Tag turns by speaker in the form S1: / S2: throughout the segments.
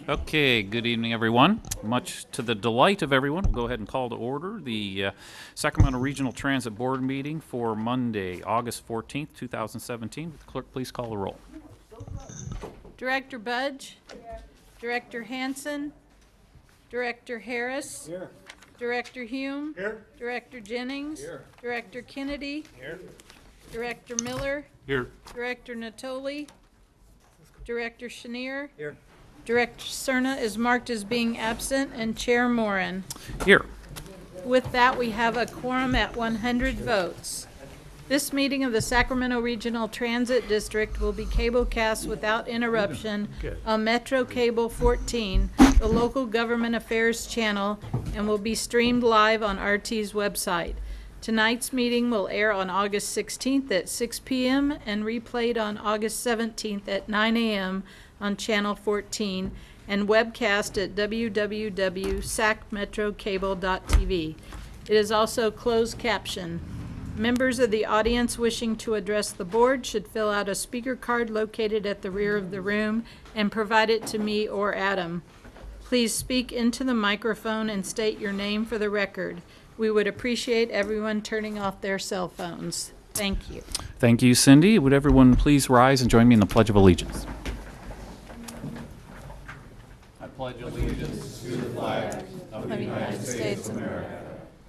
S1: Okay, good evening, everyone. Much to the delight of everyone, we'll go ahead and call to order the Sacramento Regional Transit Board meeting for Monday, August 14th, 2017. Would the clerk please call the roll?
S2: Director Budge. Here. Director Hanson. Director Harris.
S3: Here.
S2: Director Hume.
S3: Here.
S2: Director Jennings.
S3: Here.
S2: Director Kennedy.
S3: Here.
S2: Director Miller.
S3: Here.
S2: Director Natoli. Director Chenier.
S3: Here.
S2: Director Cerna is marked as being absent, and Chair Moran.
S1: Here.
S2: With that, we have a quorum at 100 votes. This meeting of the Sacramento Regional Transit District will be cablecast without interruption on Metro Cable 14, the local government affairs channel, and will be streamed live on RT's website. Tonight's meeting will air on August 16th at 6 p.m. and replayed on August 17th at 9 a.m. on Channel 14 and webcast at www.sacmetrocable.tv. It is also closed caption. Members of the audience wishing to address the board should fill out a speaker card located at the rear of the room and provide it to me or Adam. Please speak into the microphone and state your name for the record. We would appreciate everyone turning off their cell phones. Thank you.
S1: Thank you, Cindy. Would everyone please rise and join me in the Pledge of Allegiance? I pledge allegiance to the flag of
S2: the United States of
S1: America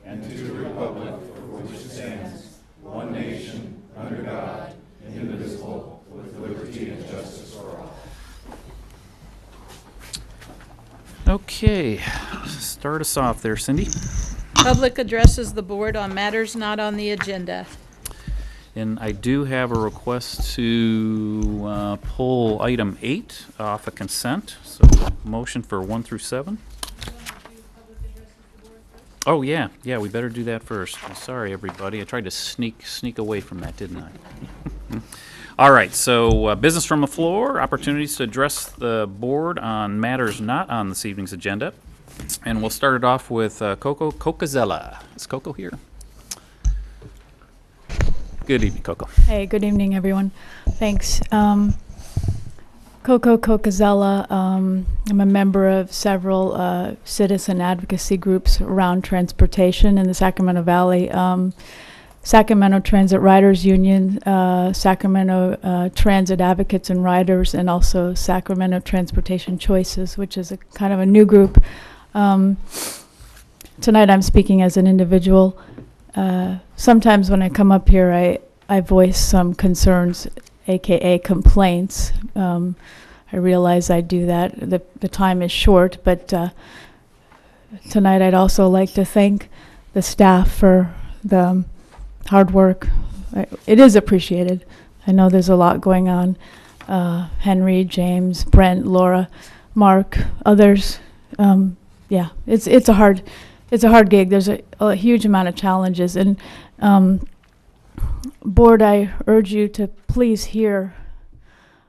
S1: and to the republic for which it stands, one nation, under God, indivisible, with liberty and justice for all. Okay, start us off there, Cindy.
S2: Public addresses the board on matters not on the agenda.
S1: And I do have a request to pull item 8 off of consent. So motion for 1 through 7. Oh, yeah, we better do that first. I'm sorry, everybody. I tried to sneak away from that, didn't I? All right, so business from the floor, opportunities to address the board on matters not on this evening's agenda. And we'll start it off with Coco Cocazella. Is Coco here? Good evening, Coco.
S4: Hey, good evening, everyone. Thanks. Coco Cocazella. I'm a member of several citizen advocacy groups around transportation in the Sacramento Valley. Sacramento Transit Riders Union, Sacramento Transit Advocates and Riders, and also Sacramento Transportation Choices, which is a kind of a new group. Tonight I'm speaking as an individual. Sometimes when I come up here, I voice some concerns, aka complaints. I realize I do that. The time is short, but tonight I'd also like to thank the staff for the hard work. It is appreciated. I know there's a lot going on. Henry, James, Brent, Laura, Mark, others. Yeah, it's a hard gig. There's a huge amount of challenges, and board, I urge you to please hear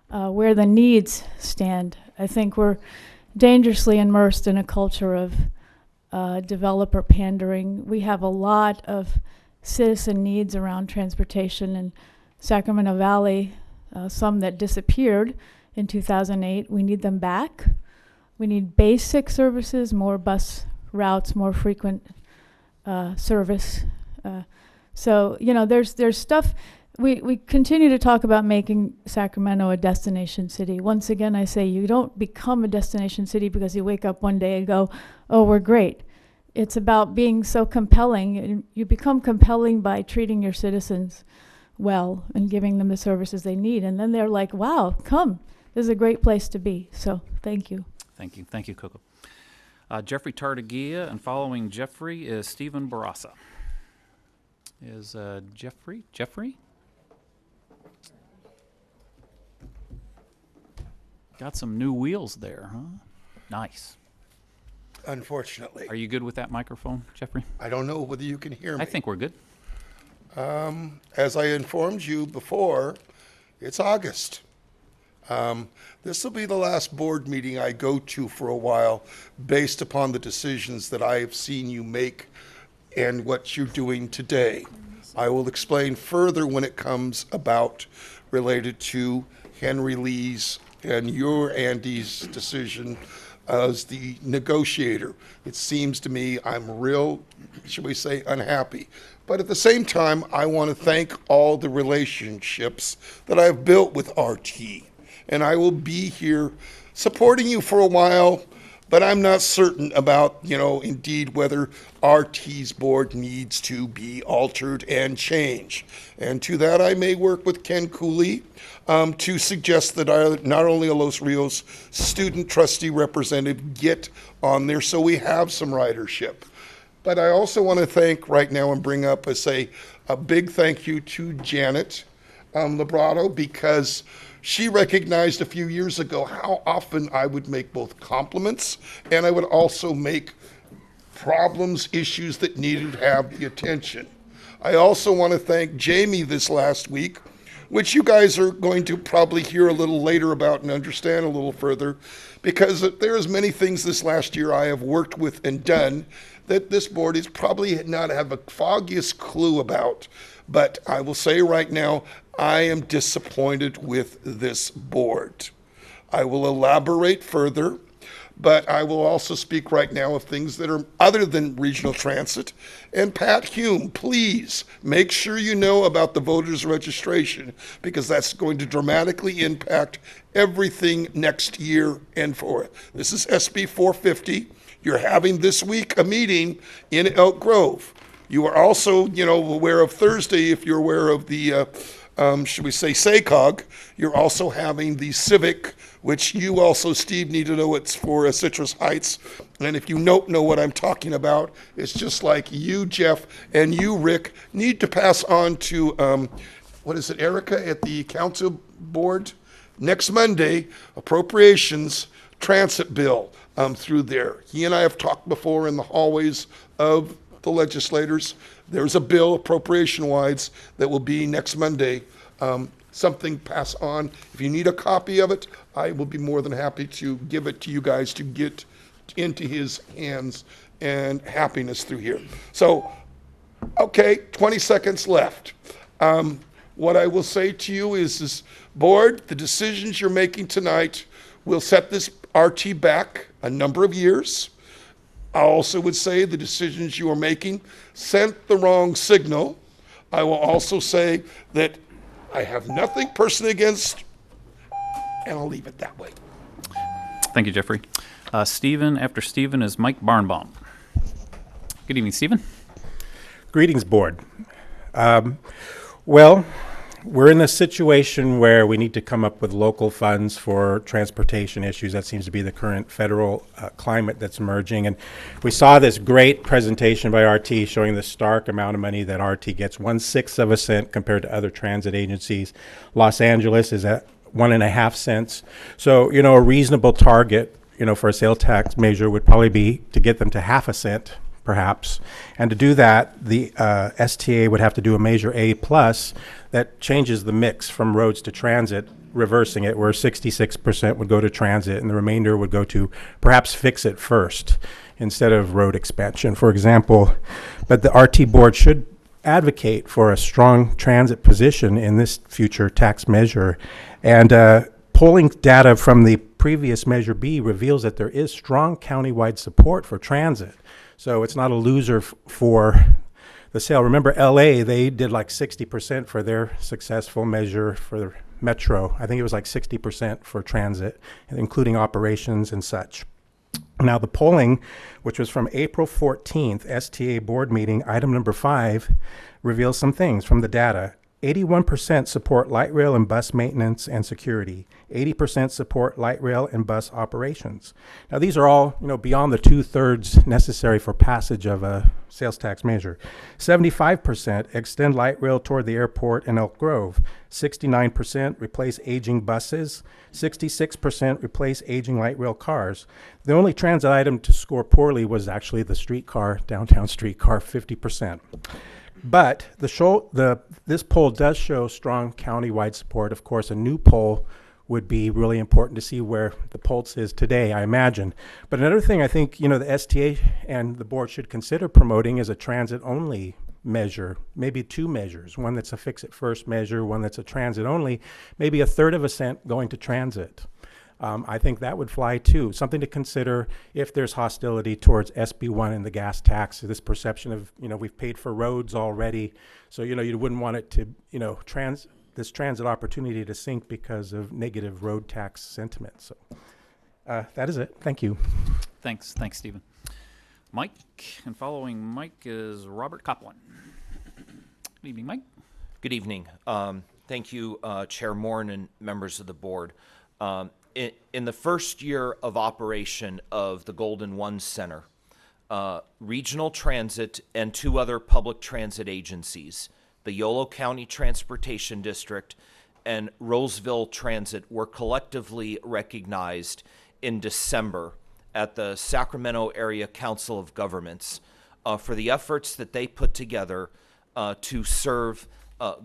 S4: where the needs stand. I think we're dangerously immersed in a culture of developer pandering. We have a lot of citizen needs around transportation in Sacramento Valley, some that disappeared in 2008. We need them back. We need basic services, more bus routes, more frequent service. So, you know, there's stuff. We continue to talk about making Sacramento a destination city. Once again, I say you don't become a destination city because you wake up one day and go, oh, we're great. It's about being so compelling. You become compelling by treating your citizens well and giving them the services they need. And then they're like, wow, come. This is a great place to be. So thank you.
S1: Thank you, Coco. Jeffrey Tartagia, and following Jeffrey is Stephen Barassa. Is Jeffrey? Got some new wheels there, huh? Nice.
S3: Unfortunately.
S1: Are you good with that microphone, Jeffrey?
S3: I don't know whether you can hear me.
S1: I think we're good.
S3: As I informed you before, it's August. This will be the last board meeting I go to for a while based upon the decisions that I have seen you make and what you're doing today. I will explain further when it comes about related to Henry Lee's and your Andy's decision as the negotiator. It seems to me I'm real, should we say, unhappy. But at the same time, I want to thank all the relationships that I've built with RT. And I will be here supporting you for a while, but I'm not certain about, indeed whether RT's board needs to be altered and changed. And to that, I may work with Ken Cooley to suggest that not only a Los Rios student trustee representative get on there so we have some ridership. But I also want to thank right now and bring up a big thank you to Janet Librato, because she recognized a few years ago how often I would make both compliments and I would also make problems, issues that needed to have the attention. I also want to thank Jamie this last week, which you guys are going to probably hear a little later about and understand a little further, because there's many things this last year I have worked with and done that this board is probably not have a foggiest clue about. But I will say right now, I am disappointed with this board. I will elaborate further, but I will also speak right now of things that are other than regional transit. And Pat Hume, please make sure you know about the voters registration, because that's going to dramatically impact everything next year and forth. This is SB 450. You're having this week a meeting in Elk Grove. You are also, aware of Thursday, if you're aware of the, should we say, SACOG, you're also having the Civic, which you also, Steve, need to know it's for Citrus Heights. And if you don't know what I'm talking about, it's just like you, Jeff, and you, Rick, need to pass on to, Erica at the council board? Next Monday, appropriations transit bill through there. He and I have talked before in the hallways of the legislators. There's a bill appropriation-wise that will be next Monday. Something pass on. If you need a copy of it, I will be more than happy to give it to you guys to get into his hands and happiness through here. So, okay, 20 seconds left. What I will say to you is, board, the decisions you're making tonight will set this RT back a number of years. I also would say the decisions you are making sent the wrong signal. I will also say that I have nothing personally against, and I'll leave it that way.
S1: Thank you, Jeffrey. Stephen, after Stephen is Mike Barnbaum. Good evening, Stephen.
S5: Greetings, board. Well, we're in a situation where we need to come up with local funds for transportation issues. That seems to be the current federal climate that's emerging. And we saw this great presentation by RT showing the stark amount of money that RT gets, 1/6 of a cent compared to other transit agencies. Los Angeles is at 1.5 cents. So, a reasonable target, for a sales tax measure would probably be to get them to 0.5 cent, perhaps. And to do that, the STA would have to do a measure A plus that changes the mix from roads to transit, reversing it, where 66% would go to transit and the remainder would go to perhaps fix it first instead of road expansion, for example. But the RT board should advocate for a strong transit position in this future tax measure. And polling data from the previous Measure B reveals that there is strong countywide support for transit. So it's not a loser for the sale. Remember, LA, they did like 60% for their successful measure for Metro. I think it was like 60% for transit, including operations and such. Now, the polling, which was from April 14th, STA board meeting, item number 5, reveals some things from the data. 81% support light rail and bus maintenance and security. 80% support light rail and bus operations. Now, these are all, beyond the 2/3 necessary for passage of a sales tax measure. 75% extend light rail toward the airport and Elk Grove. 69% replace aging buses. 66% replace aging light rail cars. The only transit item to score poorly was actually the streetcar, downtown streetcar, 50%. But this poll does show strong countywide support. Of course, a new poll would be really important to see where the pulse is today, I imagine. But another thing I think, the STA and the board should consider promoting is a transit-only measure, maybe 2 measures, one that's a fix-it-first measure, one that's a transit-only, maybe 1/3 of a cent going to transit. I think that would fly too. Something to consider if there's hostility towards SB1 and the gas tax, this perception of, we've paid for roads already. So, you wouldn't want it to, this transit opportunity to sink because of negative road tax sentiment. So that is it. Thank you.
S1: Thanks, Stephen. Mike, and following Mike is Robert Coplin. Good evening, Mike.
S6: Good evening. Thank you, Chair Moore and members of the board. In the first year of operation of the Golden One Center, Regional Transit and 2 other public transit agencies, the Yolo County Transportation District and Roseville Transit, were collectively recognized in December at the Sacramento Area Council of Governments for the efforts that they put together to serve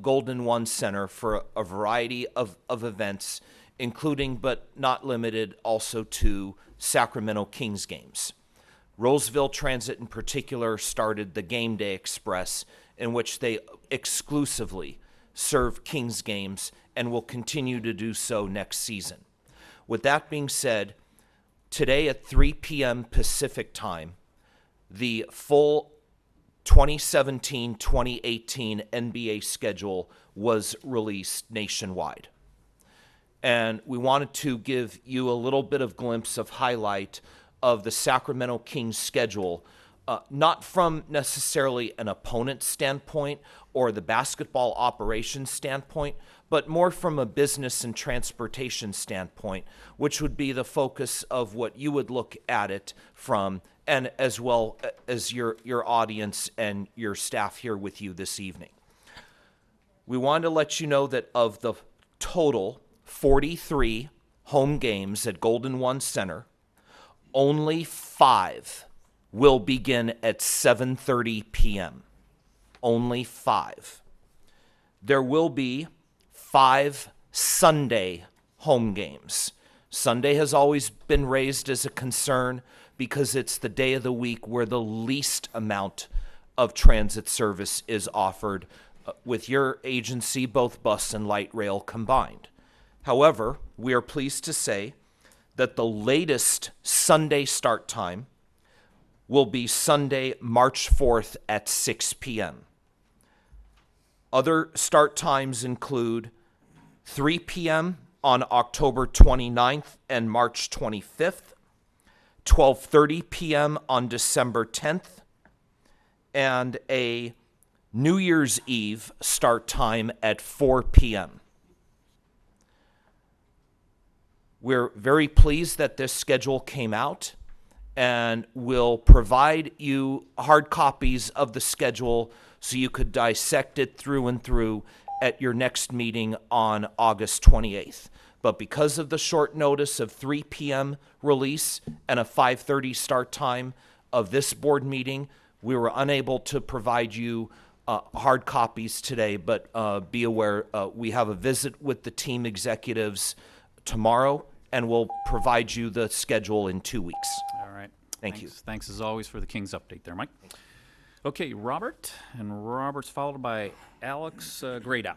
S6: Golden One Center for a variety of events, including but not limited also to Sacramento Kings games. Roseville Transit in particular started the Game Day Express, in which they exclusively serve Kings games and will continue to do so next season. With that being said, today at 3 p.m. Pacific time, the full 2017-2018 NBA schedule was released nationwide. And we wanted to give you a little bit of glimpse of highlight of the Sacramento Kings schedule, not from necessarily an opponent standpoint or the basketball operations standpoint, but more from a business and transportation standpoint, which would be the focus of what you would look at it from, and as well as your audience and your staff here with you this evening. We wanted to let you know that of the total 43 home games at Golden One Center, only 5 will begin at 7:30 p.m. Only 5. There will be 5 Sunday home games. Sunday has always been raised as a concern because it's the day of the week where the least amount of transit service is offered with your agency, both bus and light rail combined. However, we are pleased to say that the latest Sunday start time will be Sunday, March 4th at 6 p.m. Other start times include 3 p.m. on October 29th and March 25th, 12:30 p.m. on December 10th, and a New Year's Eve start time at 4 p.m. We're very pleased that this schedule came out, and we'll provide you hard copies of the schedule so you could dissect it through and through at your next meeting on August 28th. But because of the short notice of 3 p.m. release and a 5:30 start time of this board meeting, we were unable to provide you hard copies today. But be aware, we have a visit with the team executives tomorrow, and we'll provide you the schedule in 2 weeks.
S1: All right.
S6: Thank you.
S1: Thanks as always for the Kings update there, Mike. Okay, Robert, and Robert's followed by Alex Gradow.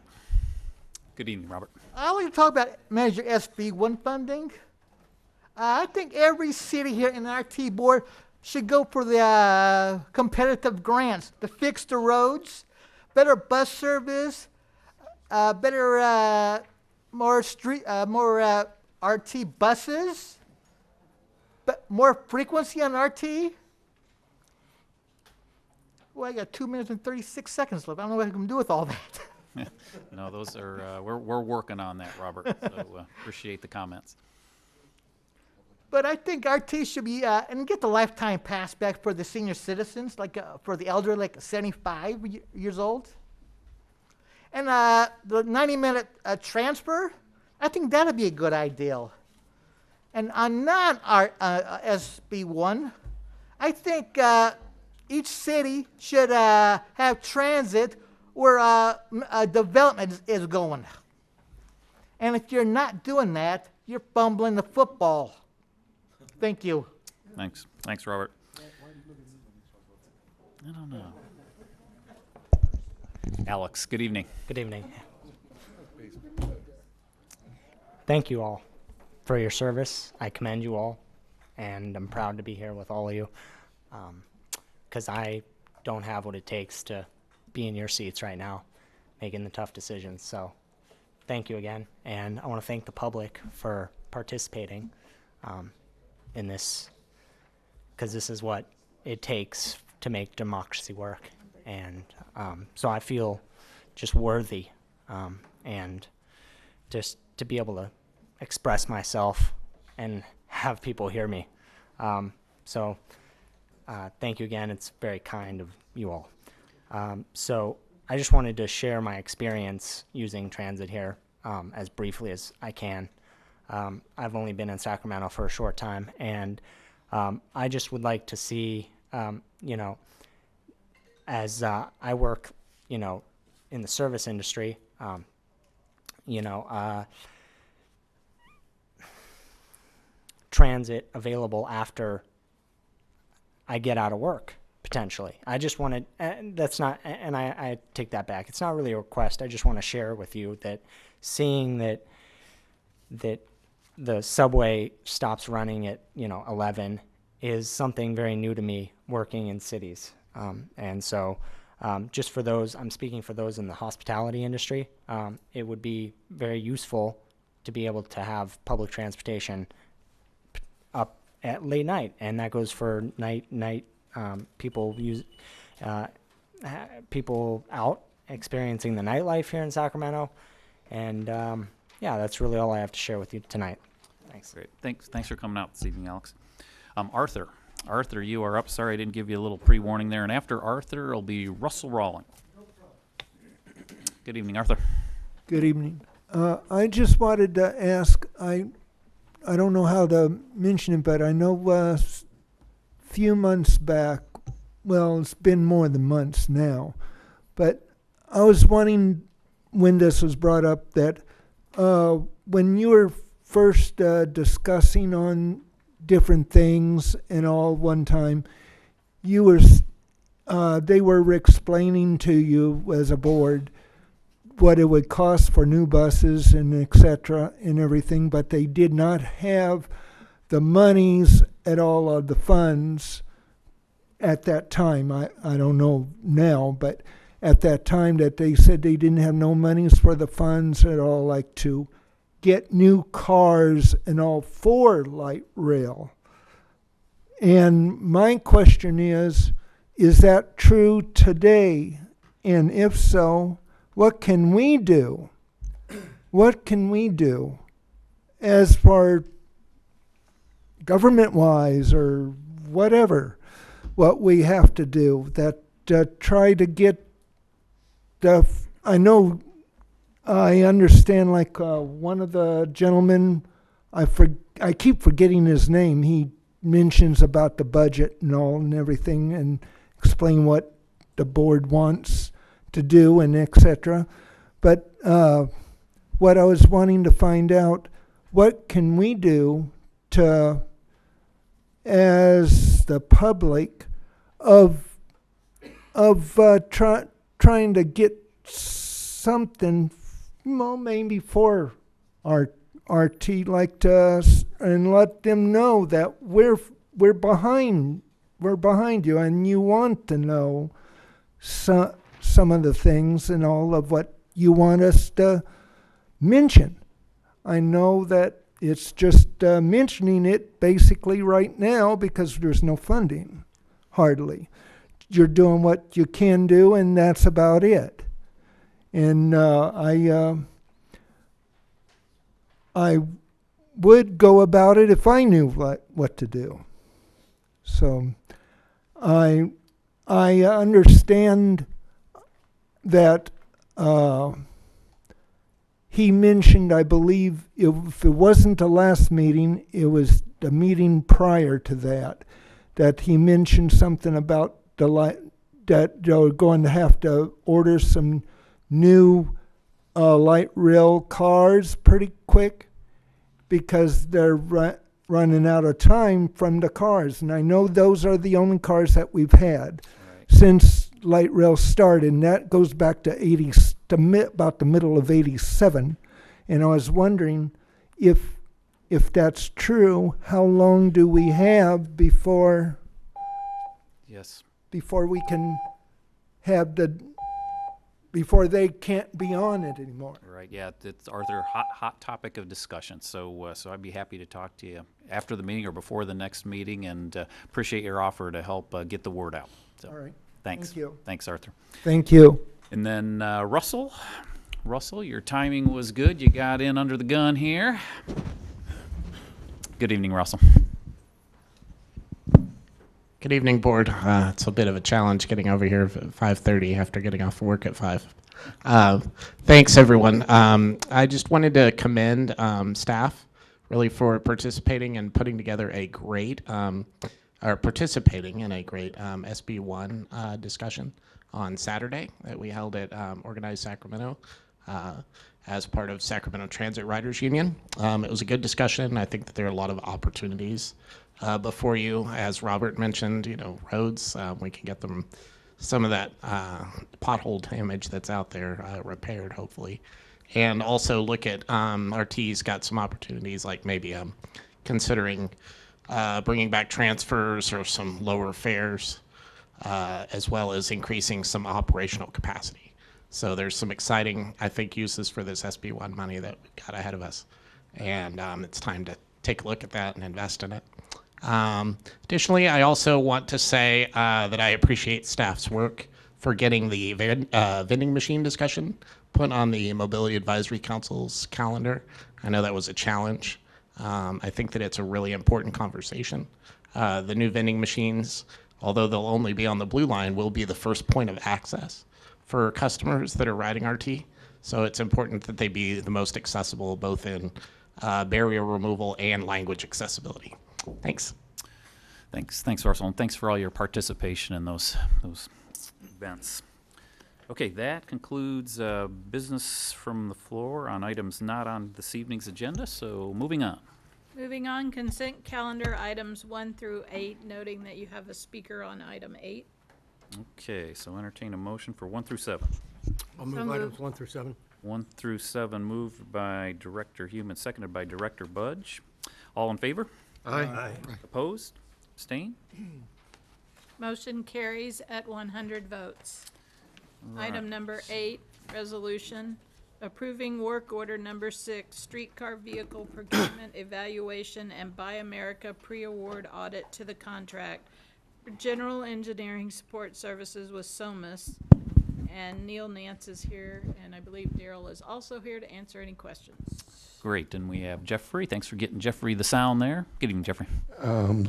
S1: Good evening, Robert.
S7: I want to talk about Measure SB1 funding. I think every city here in the RT board should go for the competitive grants to fix the roads, better bus service, better more RT buses, but more frequency on RT. Well, I got 2 minutes and 36 seconds left. I don't know what I can do with all that.
S1: No, those are we're working on that, Robert. So appreciate the comments.
S7: But I think RT should be, and get the lifetime pass back for the senior citizens, like for the elderly, like 75 years old. And the 90-minute transfer, I think that would be a good idea. And on non-SB1, I think each city should have transit where development is going. And if you're not doing that, you're fumbling the football. Thank you.
S1: Thanks, Robert. I don't know. Alex, good evening.
S8: Good evening. Thank you all. for your service. I commend you all, and I'm proud to be here with all of you, because I don't have what it takes to be in your seats right now, making the tough decisions. So thank you again, and I want to thank the public for participating in this, because this is what it takes to make democracy work. And so I feel just worthy, and just to be able to express myself and have people hear me. So thank you again. It's very kind of you all. So I just wanted to share my experience using transit here as briefly as I can. I've only been in Sacramento for a short time, and I just would like to see, as I work, in the service industry, transit available after I get out of work, potentially. I just wanted, that's not, and I take that back. It's not really a request. I just want to share with you that seeing that the subway stops running at 11 is something very new to me working in cities. And so just for those, I'm speaking for those in the hospitality industry, it would be very useful to be able to have public transportation up at late night, and that goes for night people people out experiencing the nightlife here in Sacramento. And yeah, that's really all I have to share with you tonight. Thanks.
S1: Great. Thanks for coming out this evening, Alex. Arthur, you are up. Sorry I didn't give you a little pre-warning there. And after Arthur, it'll be Russell Rawling. Good evening, Arthur.
S9: Good evening. I just wanted to ask, I don't know how to mention it, but I know a few months back, well, it's been more than months now, but I was wanting, when this was brought up, that when you were first discussing on different things and all one time, you were they were explaining to you as a board what it would cost for new buses and et cetera and everything, but they did not have the monies at all of the funds at that time. I don't know now, but at that time that they said they didn't have no monies for the funds at all, like to get new cars and all for light rail. And my question is that true today? And if so, what can we do? What can we do as far government-wise or whatever, what we have to do that try to get the, I know, I understand, like one of the gentlemen, I keep forgetting his name. He mentions about the budget and all and everything and explain what the board wants to do and etc. But what I was wanting to find out, what can we do to, as the public, of trying to get something, well, maybe for our RT, like to us, and let them know that we're behind you, and you want to know some of the things and all of what you want us to mention. I know that it's just mentioning it basically right now because there's no funding, hardly. You're doing what you can do, and that's about it. And I would go about it if I knew what to do. So I understand that he mentioned, I believe, if it wasn't the last meeting, it was the meeting prior to that he mentioned something about that they're going to have to order some new light rail cars pretty quick because they're running out of time from the cars. And I know those are the only cars that we've had since light rail started, and that goes back to about the middle of '87. And I was wondering if if that's true, how long do we have before
S1: Yes.
S9: we can have before they can't be on it anymore?
S1: Right, yeah, it's Arthur, hot topic of discussion. So I'd be happy to talk to you after the meeting or before the next meeting, and appreciate your offer to help get the word out. So,
S9: All right.
S1: thanks.
S9: Thank you.
S1: Thanks, Arthur.
S9: Thank you.
S1: And then Russell, your timing was good. You got in under the gun here. Good evening, Russell.
S10: Good evening, board. It's a bit of a challenge getting over here at 5:30 after getting off work at 5. Thanks, everyone. I just wanted to commend staff really for participating and putting together a great, or participating in a great SB1 discussion on Saturday that we held at Organized Sacramento as part of Sacramento Transit Riders Union. It was a good discussion. I think that there are a lot of opportunities before you. As Robert mentioned, roads, we can get them, some of that pothole damage that's out there repaired, hopefully. And also look at, RT's got some opportunities, like maybe considering bringing back transfers or some lower fares, as well as increasing some operational capacity. So there's some exciting, I think, uses for this SB1 money that we've got ahead of us. And it's time to take a look at that and invest in it. Additionally, I also want to say that I appreciate staff's work for getting the vending machine discussion put on the Mobility Advisory Council's calendar. I know that was a challenge. I think that it's a really important conversation. The new vending machines, although they'll only be on the Blue Line, will be the first point of access for customers that are riding RT. So it's important that they be the most accessible, both in barrier removal and language accessibility. Thanks.
S1: Thanks, Russell, and thanks for all your participation in those events. Okay, that concludes business from the floor on items not on this evening's agenda, so moving on.
S2: Moving on, consent calendar items 1 through 8, noting that you have a speaker on item 8.
S1: Okay, so entertain a motion for 1 through 7.
S11: I'll move items 1 through 7.
S1: 1 through 7 moved by Director Human, seconded by Director Budge. All in favor?
S11: Aye.
S1: Opposed? Abstain?
S2: Motion carries at 100 votes. Item number 8, resolution approving work order number 6, streetcar vehicle procurement evaluation and Buy America pre-award audit to the contract for general engineering support services with SOMAS. And Neil Nance is here, and I believe Daryl is also here to answer any questions.
S1: Great, and we have Jeffrey. Thanks for getting Jeffrey the sound there. Good evening, Jeffrey.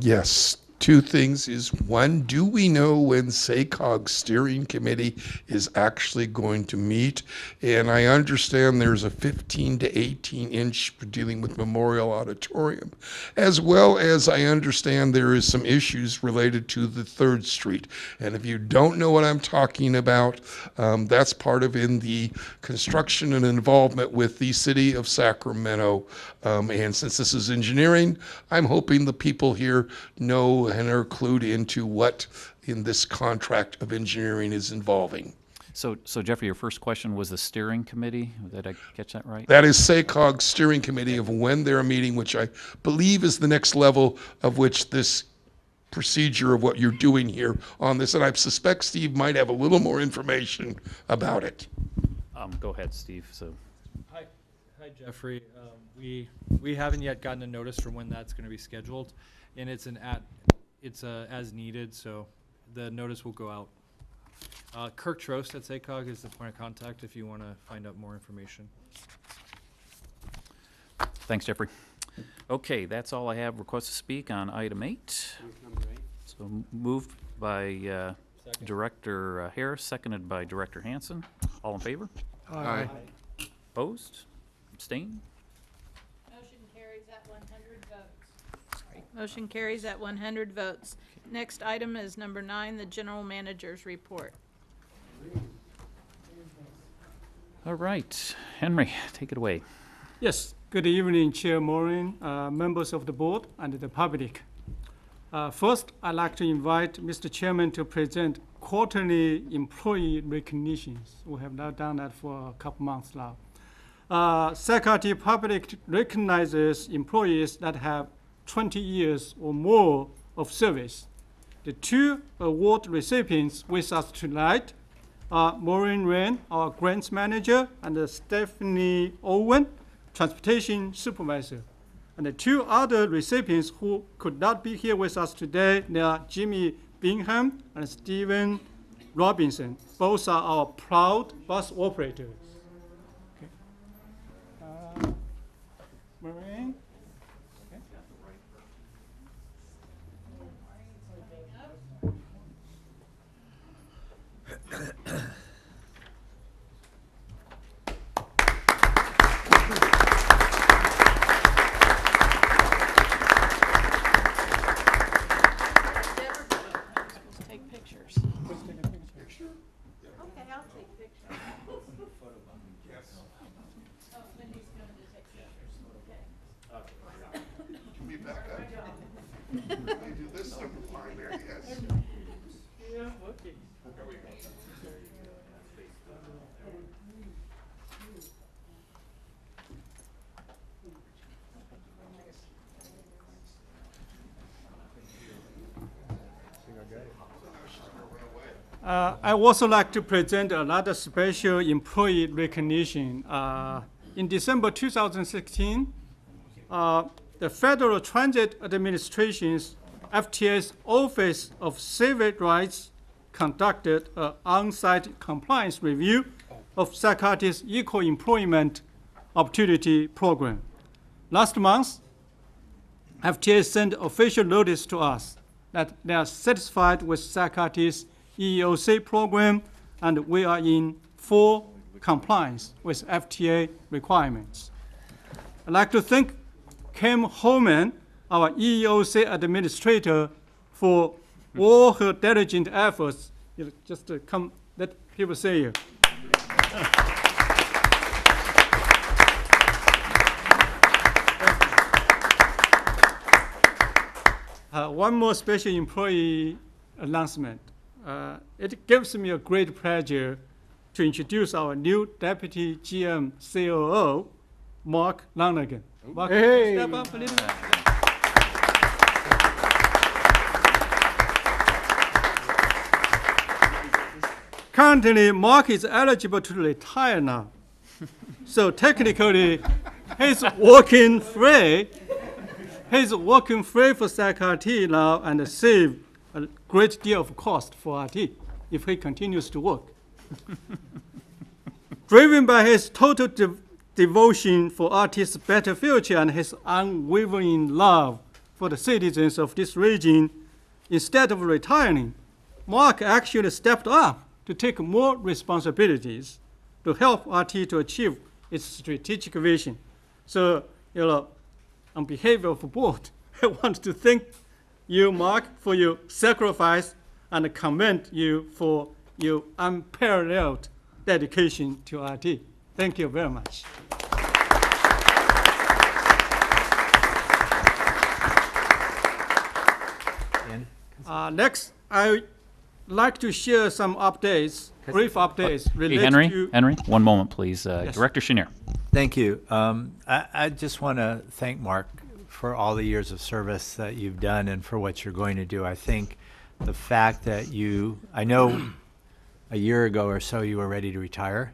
S3: Yes, two things is, one, do we know when SACOG's steering committee is actually going to meet? And I understand there's a 15 to 18 inch for dealing with Memorial Auditorium, as well as I understand there is some issues related to the 3rd Street. And if you don't know what I'm talking about, that's part of in the construction and involvement with the city of Sacramento. And since this is engineering, I'm hoping the people here know and are clued into what in this contract of engineering is involving.
S1: So Jeffrey, your first question was the steering committee. Did I catch that right?
S3: That is SACOG's steering committee of when they're meeting, which I believe is the next level of which this procedure of what you're doing here on this. And I suspect Steve might have a little more information about it.
S1: Go ahead, Steve. So.
S12: Hi, Jeffrey. We haven't yet gotten a notice for when that's going to be scheduled, and it's as needed, so the notice will go out. Kirk Trost at SACOG is the point of contact if you want to find out more information.
S1: Thanks, Jeffrey. Okay, that's all I have. Request to speak on item 8. So moved by Director Harris, seconded by Director Hansen. All in favor?
S11: Aye.
S1: Opposed? Abstain?
S2: Motion carries at 100 votes. Motion carries at 100 votes. Next item is number 9, the general manager's report.
S1: All right, Henry, take it away.
S13: Yes, good evening, Chair Maureen, members of the board, and the public. First, I'd like to invite Mr. Chairman to present quarterly employee recognitions. We have not done that for a couple months now. Sacramento Public recognizes employees that have 20 years or more of service. The two award recipients with us tonight are Maureen Wren, our grants manager, and Stephanie Owen, transportation supervisor. And the two other recipients who could not be here with us today, they are Jimmy Bingham and Stephen Robinson. Both are our proud bus operators. Okay. Maureen? Okay.
S2: Let's take pictures. Okay, I'll take pictures. Oh, when he's going to take pictures, okay.
S3: Can we back up? Let me do this number line there, yes.
S13: Yeah, okay. I also like to present another special employee recognition. In December 2016, the Federal Transit Administration's FTA's Office of Civil Rights conducted an on-site compliance review of Sacramento's Equal Employment Opportunity Program. Last month, FTA sent official notice to us that they are satisfied with Sacramento's EEOC program, and we are in full compliance with FTA requirements. I'd like to thank Kim Holman, our EEOC administrator, for all her diligent efforts. Just to come, let people say you. One more special employee announcement. It gives me a great pleasure to introduce our new Deputy GM COO, Mark Lonergan. Mark,
S11: Hey.
S13: step up a little bit. Currently, Mark is eligible to retire now. So technically, he's working free. He's working free for Sacramento now and save a great deal of cost for RT if he continues to work. Driven by his total devotion for RT's better future and his unwavering love for the citizens of this region, instead of retiring, Mark actually stepped up to take more responsibilities to help RT to achieve its strategic vision. So, on behalf of the board, I want to thank you, Mark, for your sacrifice and commend you for your unparalleled dedication to RT. Thank you very much. Next, I would like to share some updates, brief updates
S1: Hey,
S2: related
S1: Henry, Henry, one moment, please.
S13: Yes.
S1: Director Chenier.
S14: Thank you. I just want to thank Mark for all the years of service that you've done and for what you're going to do. I think the fact that I know a year ago or so you were ready to retire,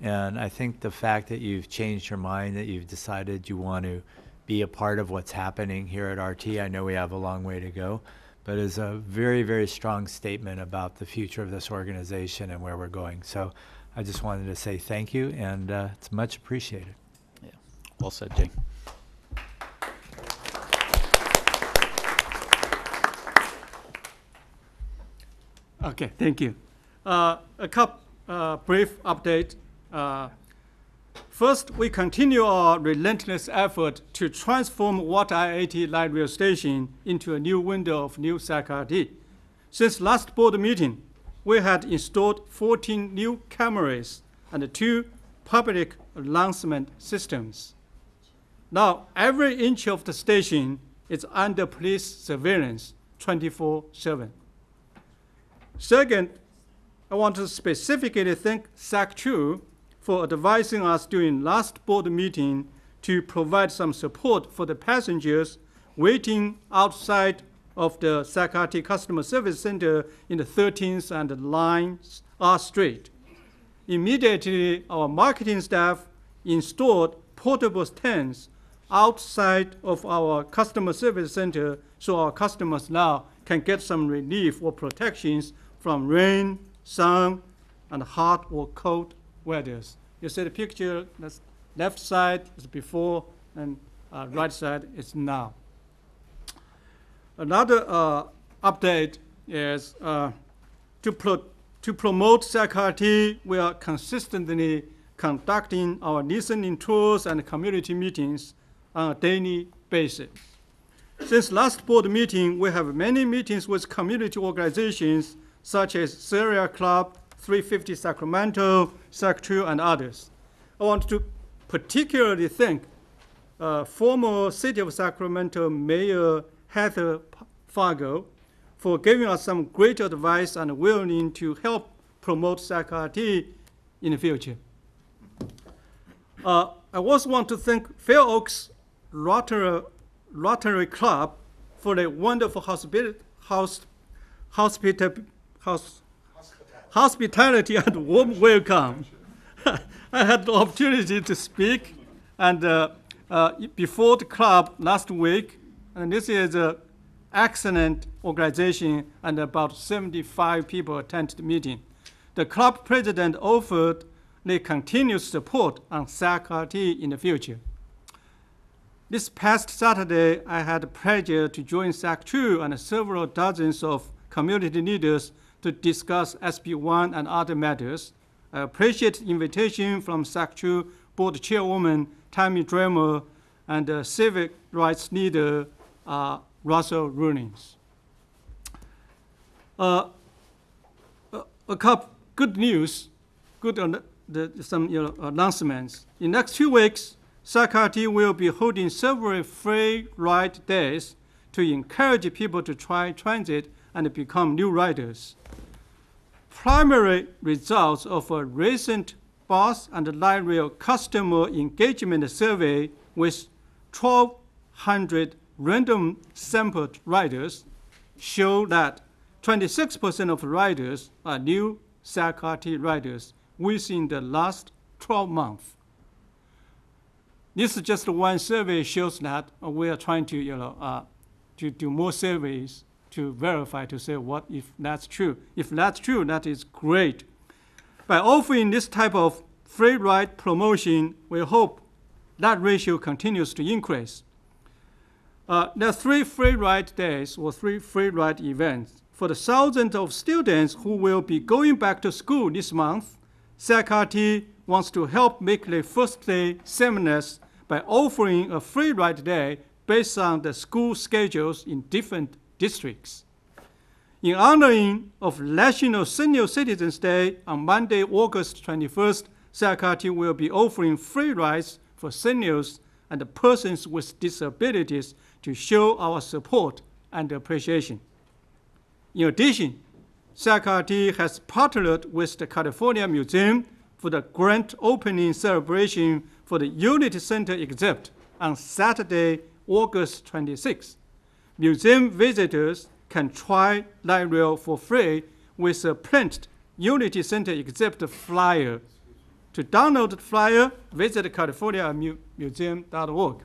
S14: and I think the fact that you've changed your mind, that you've decided you want to be a part of what's happening here at RT. I know we have a long way to go, but is a very, very strong statement about the future of this organization and where we're going. So I just wanted to say thank you, and it's much appreciated.
S1: Yeah, well said, Jay.
S13: Okay, thank you. A couple brief update. First, we continue our relentless effort to transform Water I-80 Light Rail Station into a new window of New Sacramento. Since last board meeting, we had installed 14 new cameras and 2 public announcement systems. Now, every inch of the station is under police surveillance 24/7. Second, I want to specifically thank SAC2 for advising us during last board meeting to provide some support for the passengers waiting outside of the Sacramento Customer Service Center in the 13th and Lines R Street. Immediately, our marketing staff installed portable stands outside of our customer service center so our customers now can get some relief or protections from rain, sun, and hot or cold weathers. You see the picture, that's left side is before and right side is now. Another update is to promote Sacramento, we are consistently conducting our listening tours and community meetings on a daily basis. Since last board meeting, we have many meetings with community organizations such as Syria Club, 350 Sacramento, SAC2, and others. I want to particularly thank former City of Sacramento Mayor Heather Fargo for giving us some great advice and willing to help promote Sacramento in the future. I also want to thank Fair Oaks Rotary Club for the wonderful hospitality and warm welcome. I had the opportunity to speak and before the club last week, and this is an excellent organization, and about 75 people attended the meeting. The club president offered the continued support on Sacramento in the future. This past Saturday, I had the pleasure to join SAC2 and several dozens of community leaders to discuss SB1 and other matters. I appreciate the invitation from SAC2 board chairwoman Tammy Dremer and civic rights leader Russell Rollins. A couple good news, some announcements. In the next 2 weeks, Sacramento will be holding several free ride days to encourage people to try transit and become new riders. Primary results of a recent bus and light rail customer engagement survey with 1,200 random sampled riders show that 26% of riders are new Sacramento riders within the last 12 months. This is just one survey shows that we are trying to, to do more surveys to verify, to say what if that's true. If that's true, that is great. By offering this type of free ride promotion, we hope that ratio continues to increase. There are 3 free ride days or 3 free ride events. For the thousands of students who will be going back to school this month, Sacramento wants to help make the first day seamless by offering a free ride day based on the school schedules in different districts. In honoring of National Senior Citizens Day on Monday, August 21st, Sacramento will be offering free rides for seniors and persons with disabilities to show our support and appreciation. In addition, Sacramento has partnered with the California Museum for the grand opening celebration for the Unity Center exhibit on Saturday, August 26th. Museum visitors can try light rail for free with a printed Unity Center exhibit flyer. To download the flyer, visit californiamuseum.org.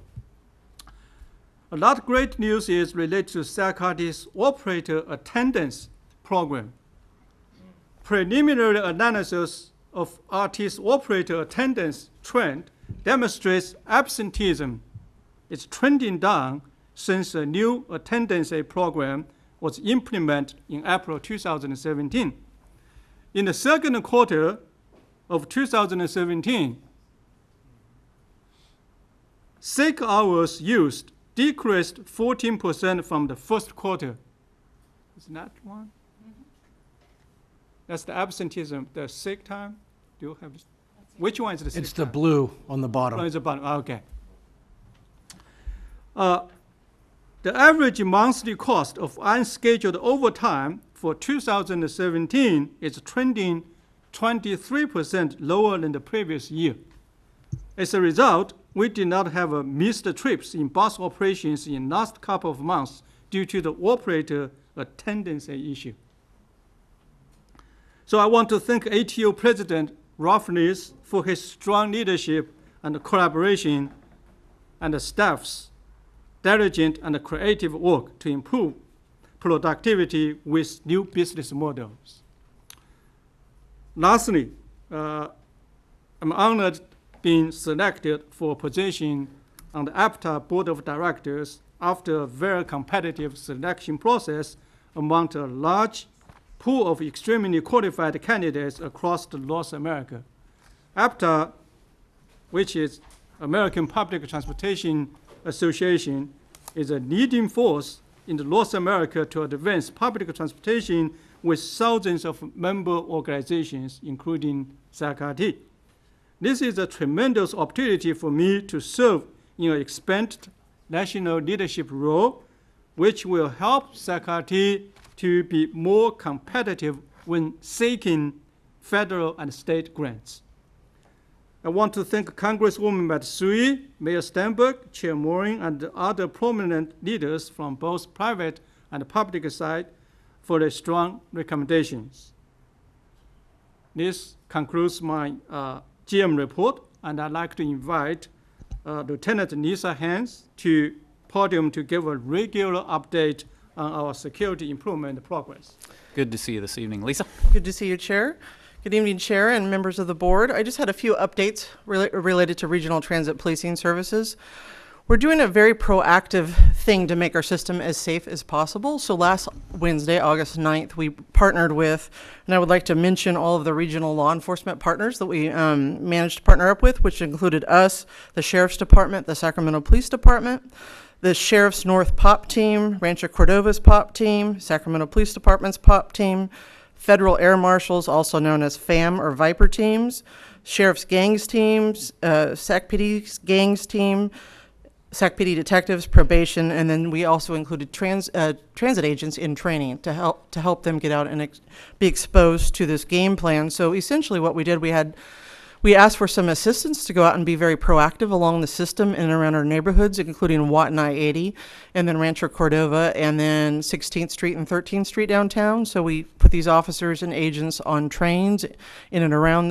S13: A lot of great news is related to Sacramento's operator attendance program. Preliminary analysis of RT's operator attendance trend demonstrates absenteeism is trending down since a new attendance aid program was implemented in April 2017. In the second quarter of 2017, sick hours used decreased 14% from the first quarter. Isn't that one? Mm-hmm. That's the absenteeism, the sick time. Do you have, which one is the sick
S11: It's
S13: time?
S11: the blue on the bottom.
S13: Oh, it's the bottom, okay. The average monthly cost of unscheduled overtime for 2017 is trending 23% lower than the previous year. As a result, we did not have missed trips in bus operations in last couple of months due to the operator attendance issue. So I want to thank ATO President Ralph Ness for his strong leadership and collaboration, and the staff's diligent and creative work to improve productivity with new business models. Lastly, I'm honored being selected for a position on the APTA Board of Directors after a very competitive selection process among a large pool of extremely qualified candidates across North America. APTA, which is American Public Transportation Association, is a leading force in North America to advance public transportation with thousands of member organizations, including SACRT. This is a tremendous opportunity for me to serve in an expanded national leadership role, which will help SACRT to be more competitive when seeking federal and state grants. I want to thank Congresswoman Matsui, Mayor Stenberg, Chair Morin, and other prominent leaders from both private and public side for their strong recommendations. This concludes my GM report, and I'd like to invite Lieutenant Lisa Hans to podium to give a regular update on our security improvement progress.
S1: Good to see you this evening. Lisa?
S15: Good to see you, Chair. Good evening, Chair and members of the board. I just had a few updates related to regional transit policing services. We're doing a very proactive thing to make our system as safe as possible. So last Wednesday, August 9th, we partnered with, and I would like to mention all of the regional law enforcement partners that we managed to partner up with, which included us, the Sheriff's Department, the Sacramento Police Department, the Sheriff's North POP team, Rancho Cordova's POP team, Sacramento Police Department's POP team, Federal Air Marshals, also known as FAM or Viper teams, Sheriff's Gangs teams, SACPD's Gangs team, SACPD detectives, probation, and then we also included transit agents in training to help them get out and be exposed to this game plan. So essentially what we did, we asked for some assistance to go out and be very proactive along the system in and around our neighborhoods, including Watt and I-80, and then Rancho Cordova, and then 16th Street and 13th Street downtown. So we put these officers and agents on trains in and around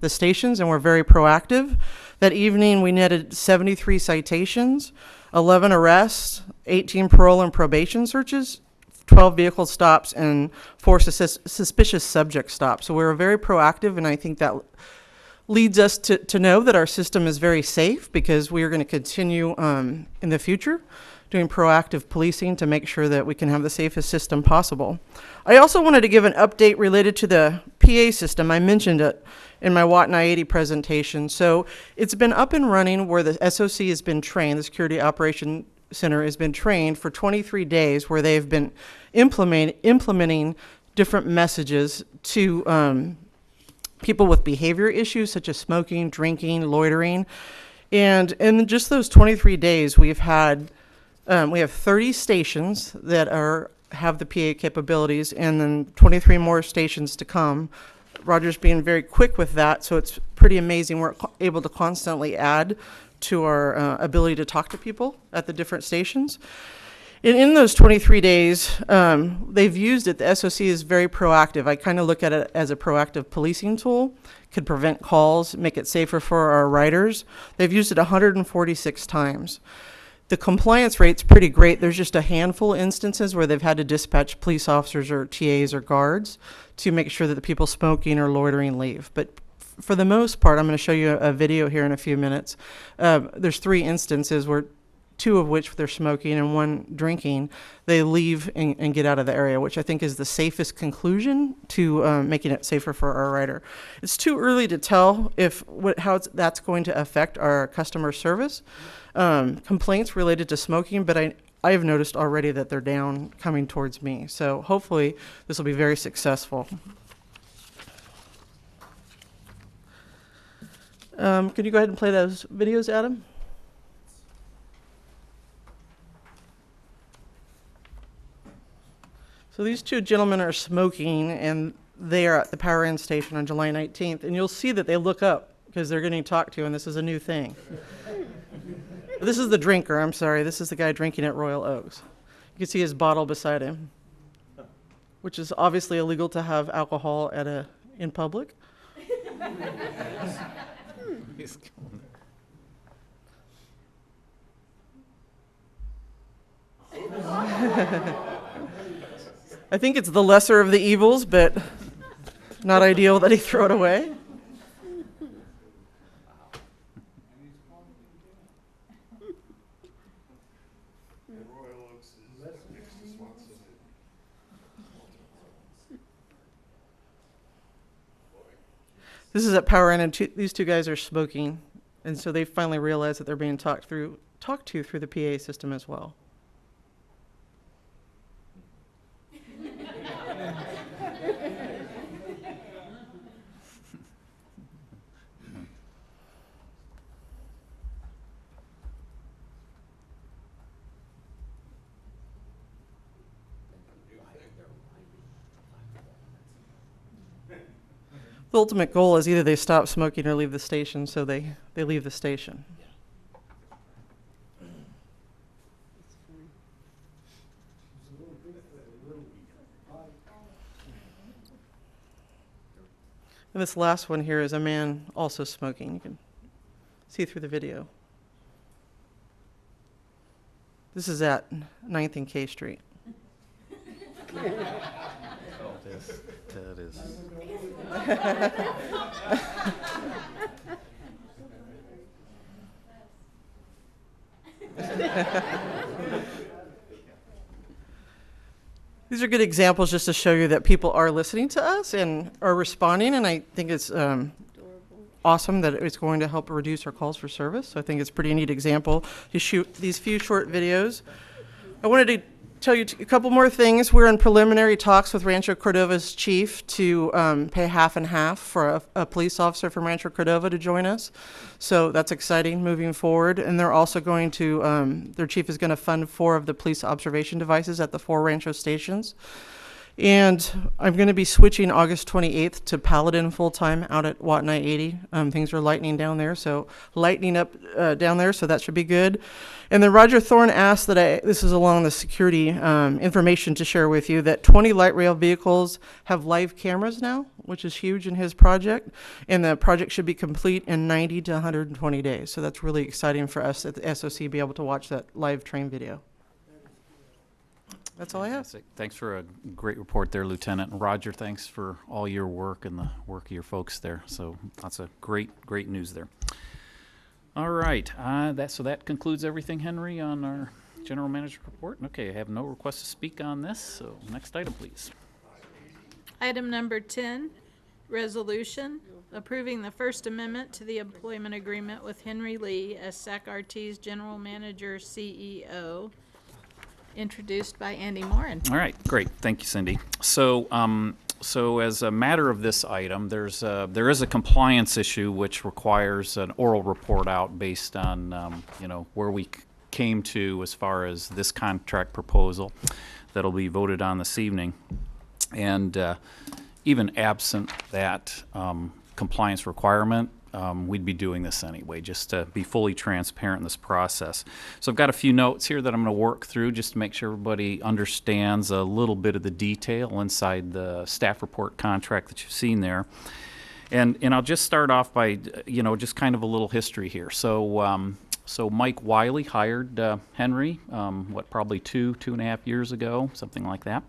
S15: the stations, and we're very proactive. That evening, we netted 73 citations, 11 arrests, 18 parole and probation searches, 12 vehicle stops, and 4 suspicious subject stops. So we were very proactive, and I think that leads us to know that our system is very safe, because we are going to continue in the future doing proactive policing to make sure that we can have the safest system possible. I also wanted to give an update related to the PA system. I mentioned it in my Watt and I-80 presentation. So it's been up and running where the SOC has been trained, the Security Operation Center has been trained for 23 days, where they've been implementing different messages to people with behavior issues such as smoking, drinking, loitering. And in just those 23 days, we have 30 stations that have the PA capabilities, and then 23 more stations to come. Roger's being very quick with that, so it's pretty amazing. We're able to constantly add to our ability to talk to people at the different stations. And in those 23 days, they've used it. The SOC is very proactive. I kind of look at it as a proactive policing tool. Could prevent calls, make it safer for our riders. They've used it 146 times. The compliance rate's pretty great. There's just a handful of instances where they've had to dispatch police officers or TAs or guards to make sure that the people smoking or loitering leave. But for the most part, I'm going to show you a video here in a few minutes. There's 3 instances where 2 of which they're smoking and 1 drinking. They leave and get out of the area, which I think is the safest conclusion to making it safer for our rider. It's too early to tell how that's going to affect our customer service. Complaints related to smoking, but I have noticed already that they're down coming towards me. So hopefully this will be very successful. Could you go ahead and play those videos, Adam? So these 2 gentlemen are smoking, and there at the power end station on July 19th, and you'll see that they look up because they're getting talked to, and this is a new thing. This is the drinker, I'm sorry. This is the guy drinking at Royal Oaks. You can see his bottle beside him, which is obviously illegal to have alcohol in public. I think it's the lesser of the evils, but not ideal that he throw it away. This is at Power Inn, and these two guys are smoking, and so they finally realize that they're being talked to through the PA system as well. The ultimate goal is either they stop smoking or leave the station, so they leave the station. And this last one here is a man also smoking. You can see through the video. This is at 9th and K Street.
S1: That is.
S15: These are good examples just to show you that people are listening to us and are responding, and I think it's awesome that it's going to help reduce our calls for service. So I think it's a pretty neat example to shoot these few short videos. I wanted to tell you a couple more things. We're in preliminary talks with Rancho Cordova's chief to pay half and half for a police officer from Rancho Cordova to join us. So that's exciting moving forward. And they're also going to, their chief is going to fund 4 of the police observation devices at the 4 Rancho stations. And I'm going to be switching August 28th to Paladin full-time out at Wattenai 80. Things are lightening down there, so lightening up down there, so that should be good. And then Roger Thorne asked that this is along the security information to share with you, that 20 light rail vehicles have live cameras now, which is huge in his project. And the project should be complete in 90 to 120 days. So that's really exciting for us at the SOC to be able to watch that live train video. That's all I have.
S1: Fantastic. Thanks for a great report there, Lieutenant. And Roger, thanks for all your work and the work of your folks there. So lots of great news there. All right. So that concludes everything, Henry, on our General Manager report. Okay, I have no request to speak on this. So next item, please.
S2: Item number 10, resolution approving the First Amendment to the employment agreement with Henry Lee as SAC-RT's General Manager CEO. Introduced by Andy Morin.
S1: All right, great. Thank you, Cindy. So, so as a matter of this item, there is a compliance issue which requires an oral report out based on where we came to as far as this contract proposal that'll be voted on this evening, and even absent that compliance requirement. We'd be doing this anyway, just to be fully transparent in this process. So I've got a few notes here that I'm going to work through just to make sure everybody understands a little bit of the detail inside the staff report contract that you've seen there. And I'll just start off by, just kind of a little history here. So, so Mike Wiley hired Henry, probably two and a half years ago, something like that.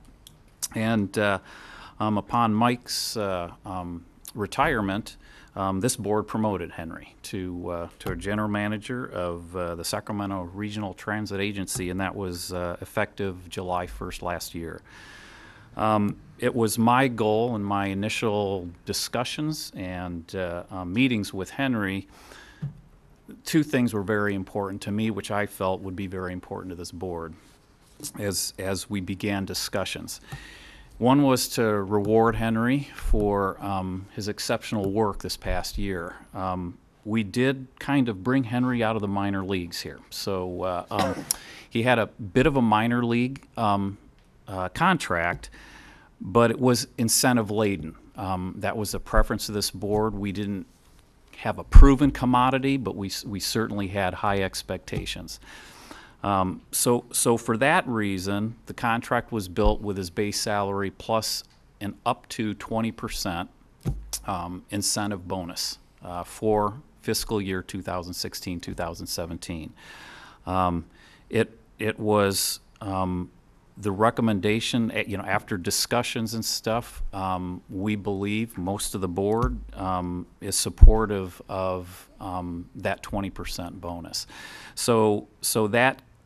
S1: And upon Mike's retirement, this board promoted Henry to a general manager of the Sacramento Regional Transit Agency, and that was effective July 1st last year. It was my goal in my initial discussions and meetings with Henry. 2 things were very important to me, which I felt would be very important to this board as we began discussions. One was to reward Henry for his exceptional work this past year. We did kind of bring Henry out of the minor leagues here. So he had a bit of a minor league contract, but it was incentive laden. That was a preference of this board. We didn't have a proven commodity, but we certainly had high expectations. So for that reason, the contract was built with his base salary plus an up to 20% incentive bonus for fiscal year 2016-2017. It was the recommendation, after discussions and stuff, we believe most of the board is supportive of that 20% bonus. So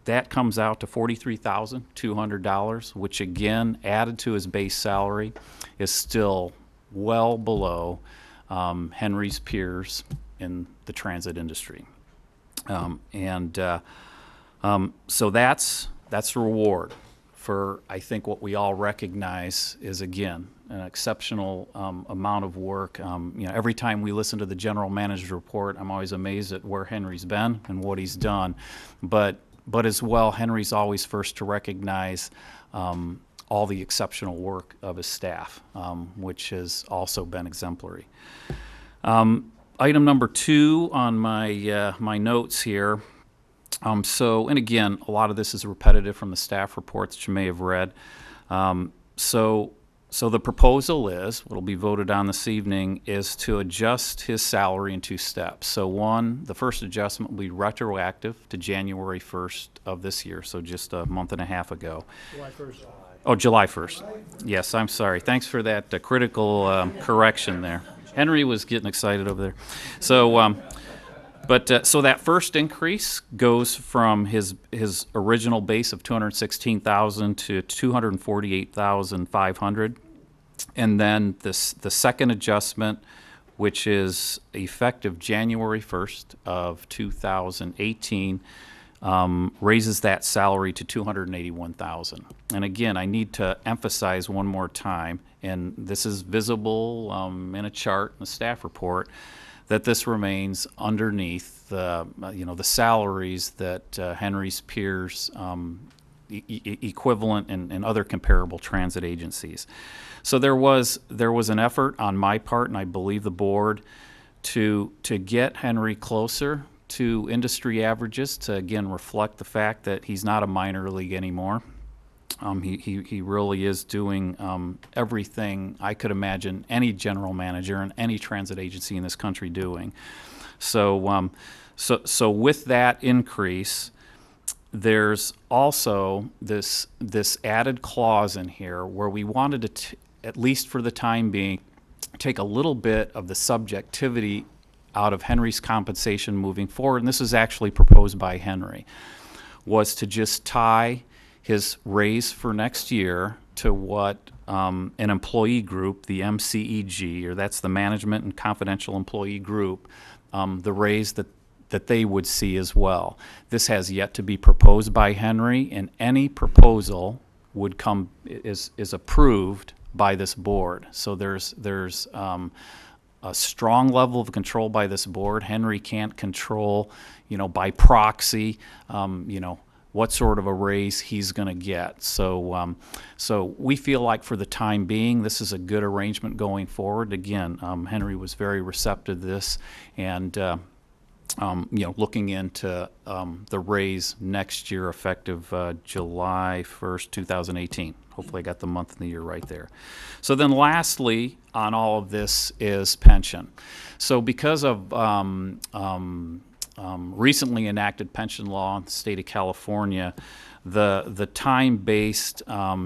S1: that comes out to $43,200, which again, added to his base salary, is still well below Henry's peers in the transit industry. So that's the reward for, I think, what we all recognize is, again, an exceptional amount of work. Every time we listen to the general manager's report, I'm always amazed at where Henry's been and what he's done. But as well, Henry's always first to recognize all the exceptional work of his staff, which has also been exemplary. Item number 2 on my notes here. And again, a lot of this is repetitive from the staff reports that you may have read. So the proposal is, what will be voted on this evening, is to adjust his salary in 2 steps. So one, the first adjustment will be retroactive to January 1st of this year, so just a month and a half ago.
S11: July 1st.
S1: Oh, July 1st. Yes, I'm sorry. Thanks for that critical correction there. Henry was getting excited over there. So, so that first increase goes from his original base of $216,000 to $248,500, and then the second adjustment, which is effective January 1st of 2018, raises that salary to $281,000. And again, I need to emphasize one more time, and this is visible in a chart in the staff report, that this remains underneath the salaries that Henry's peers equivalent and other comparable transit agencies. So there was an effort on my part, and I believe the board, to get Henry closer to industry averages, to again reflect the fact that he's not a minor league anymore. He really is doing everything I could imagine any general manager and any transit agency in this country doing. So with that increase, there's also this added clause in here where we wanted to, at least for the time being, take a little bit of the subjectivity out of Henry's compensation moving forward, and this is actually proposed by Henry, was to just tie his raise for next year to what an employee group, the MCEG, or that's the Management and Confidential Employee Group, the raise that they would see as well. This has yet to be proposed by Henry, and any proposal would is approved by this board. So there's a strong level of control by this board. Henry can't control, by proxy, what sort of a raise he's going to get. So we feel like for the time being, this is a good arrangement going forward. Again, Henry was very receptive to this, and looking into the raise next year, effective July 1st, 2018. Hopefully I got the month and the year right there. So then lastly on all of this is pension. So because of recently enacted pension law in the state of California, the time-based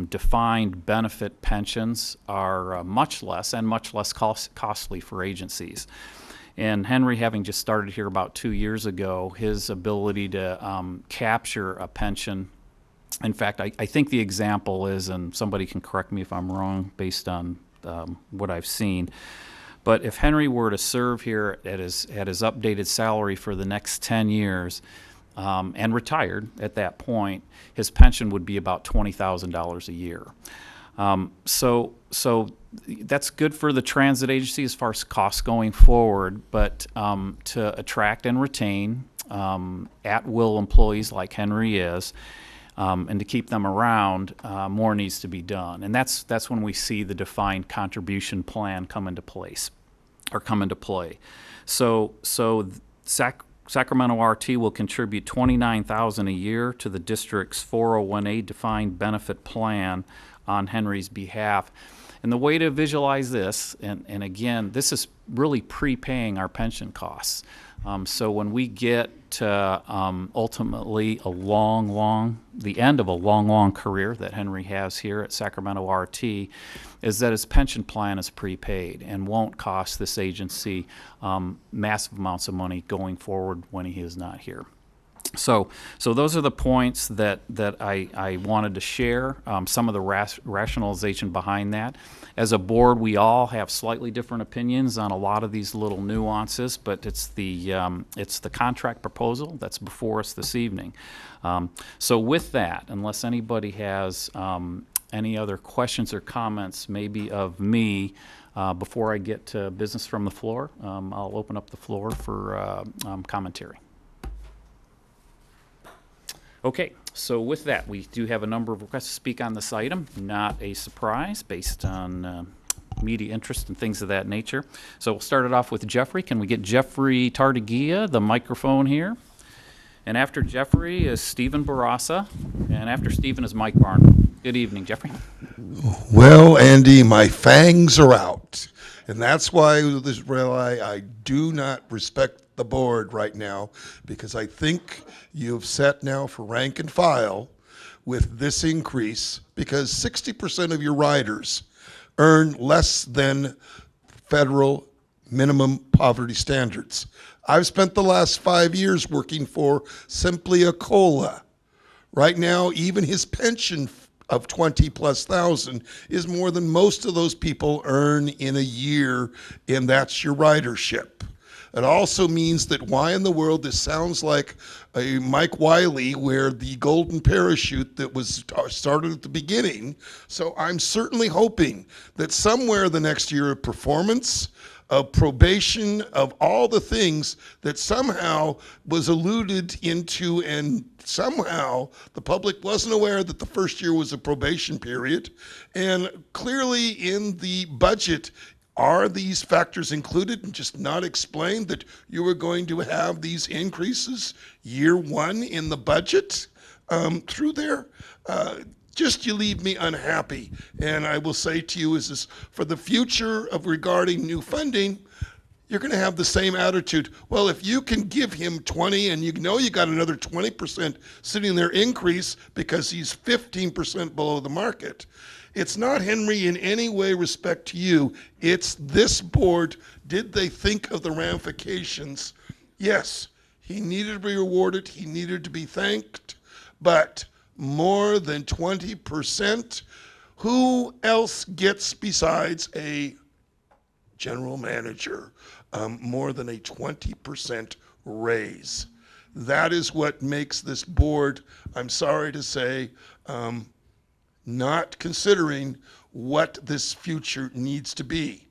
S1: defined benefit pensions are much less costly for agencies. And Henry, having just started here about 2 years ago, his ability to capture a pension, in fact, I think the example is, and somebody can correct me if I'm wrong based on what I've seen, but if Henry were to serve here at his updated salary for the next 10 years and retired at that point, his pension would be about $20,000 a year. So that's good for the transit agency as far as costs going forward, but to attract and retain at-will employees like Henry is, and to keep them around, more needs to be done. And that's when we see the defined contribution plan come into place or come into play. So Sacramento RT will contribute $29,000 a year to the district's 401A defined benefit plan on Henry's behalf. And the way to visualize this, and again, this is really prepaying our pension costs. So when we get to ultimately the end of a long career that Henry has here at Sacramento RT, is that his pension plan is prepaid and won't cost this agency massive amounts of money going forward when he is not here. So those are the points that I wanted to share, some of the rationalization behind that. As a board, we all have slightly different opinions on a lot of these little nuances, but it's the contract proposal that's before us this evening. So with that, unless anybody has any other questions or comments maybe of me, before I get to business from the floor, I'll open up the floor for commentary. Okay, so with that, we do have a number of requests to speak on this item. Not a surprise based on media interest and things of that nature. So we'll start it off with Jeffrey. Can we get Jeffrey Tardigia, the microphone here? And after Jeffrey is Stephen Barassa, and after Stephen is Mike Barnum. Good evening, Jeffrey.
S3: Well, Andy, my fangs are out. And that's why I do not respect the board right now, because I think you've set now for rank and file with this increase, because 60% of your riders earn less than federal minimum poverty standards. I've spent the last 5 years working for simply a COLA. Right now, even his pension of 20+ thousand is more than most of those people earn in a year, and that's your ridership. It also means that why in the world this sounds like a Mike Wiley, where the golden parachute that was started at the beginning. So I'm certainly hoping that somewhere the next year of performance, of probation, of all the things that somehow was alluded into, and somehow the public wasn't aware that the first year was a probation period. And clearly in the budget, are these factors included and just not explained that you were going to have these increases year one in the budget through there? Just you leave me unhappy. And I will say to you is this, for the future of regarding new funding, you're going to have the same attitude. Well, if you can give him 20 and you know you got another 20% sitting there increase because he's 15% below the market. It's not, Henry, in any way respect to you. It's this board. Did they think of the ramifications? Yes, he needed to be rewarded. He needed to be thanked. But more than 20%, who else gets besides a general manager more than a 20% raise? That is what makes this board, I'm sorry to say, not considering what this future needs to be.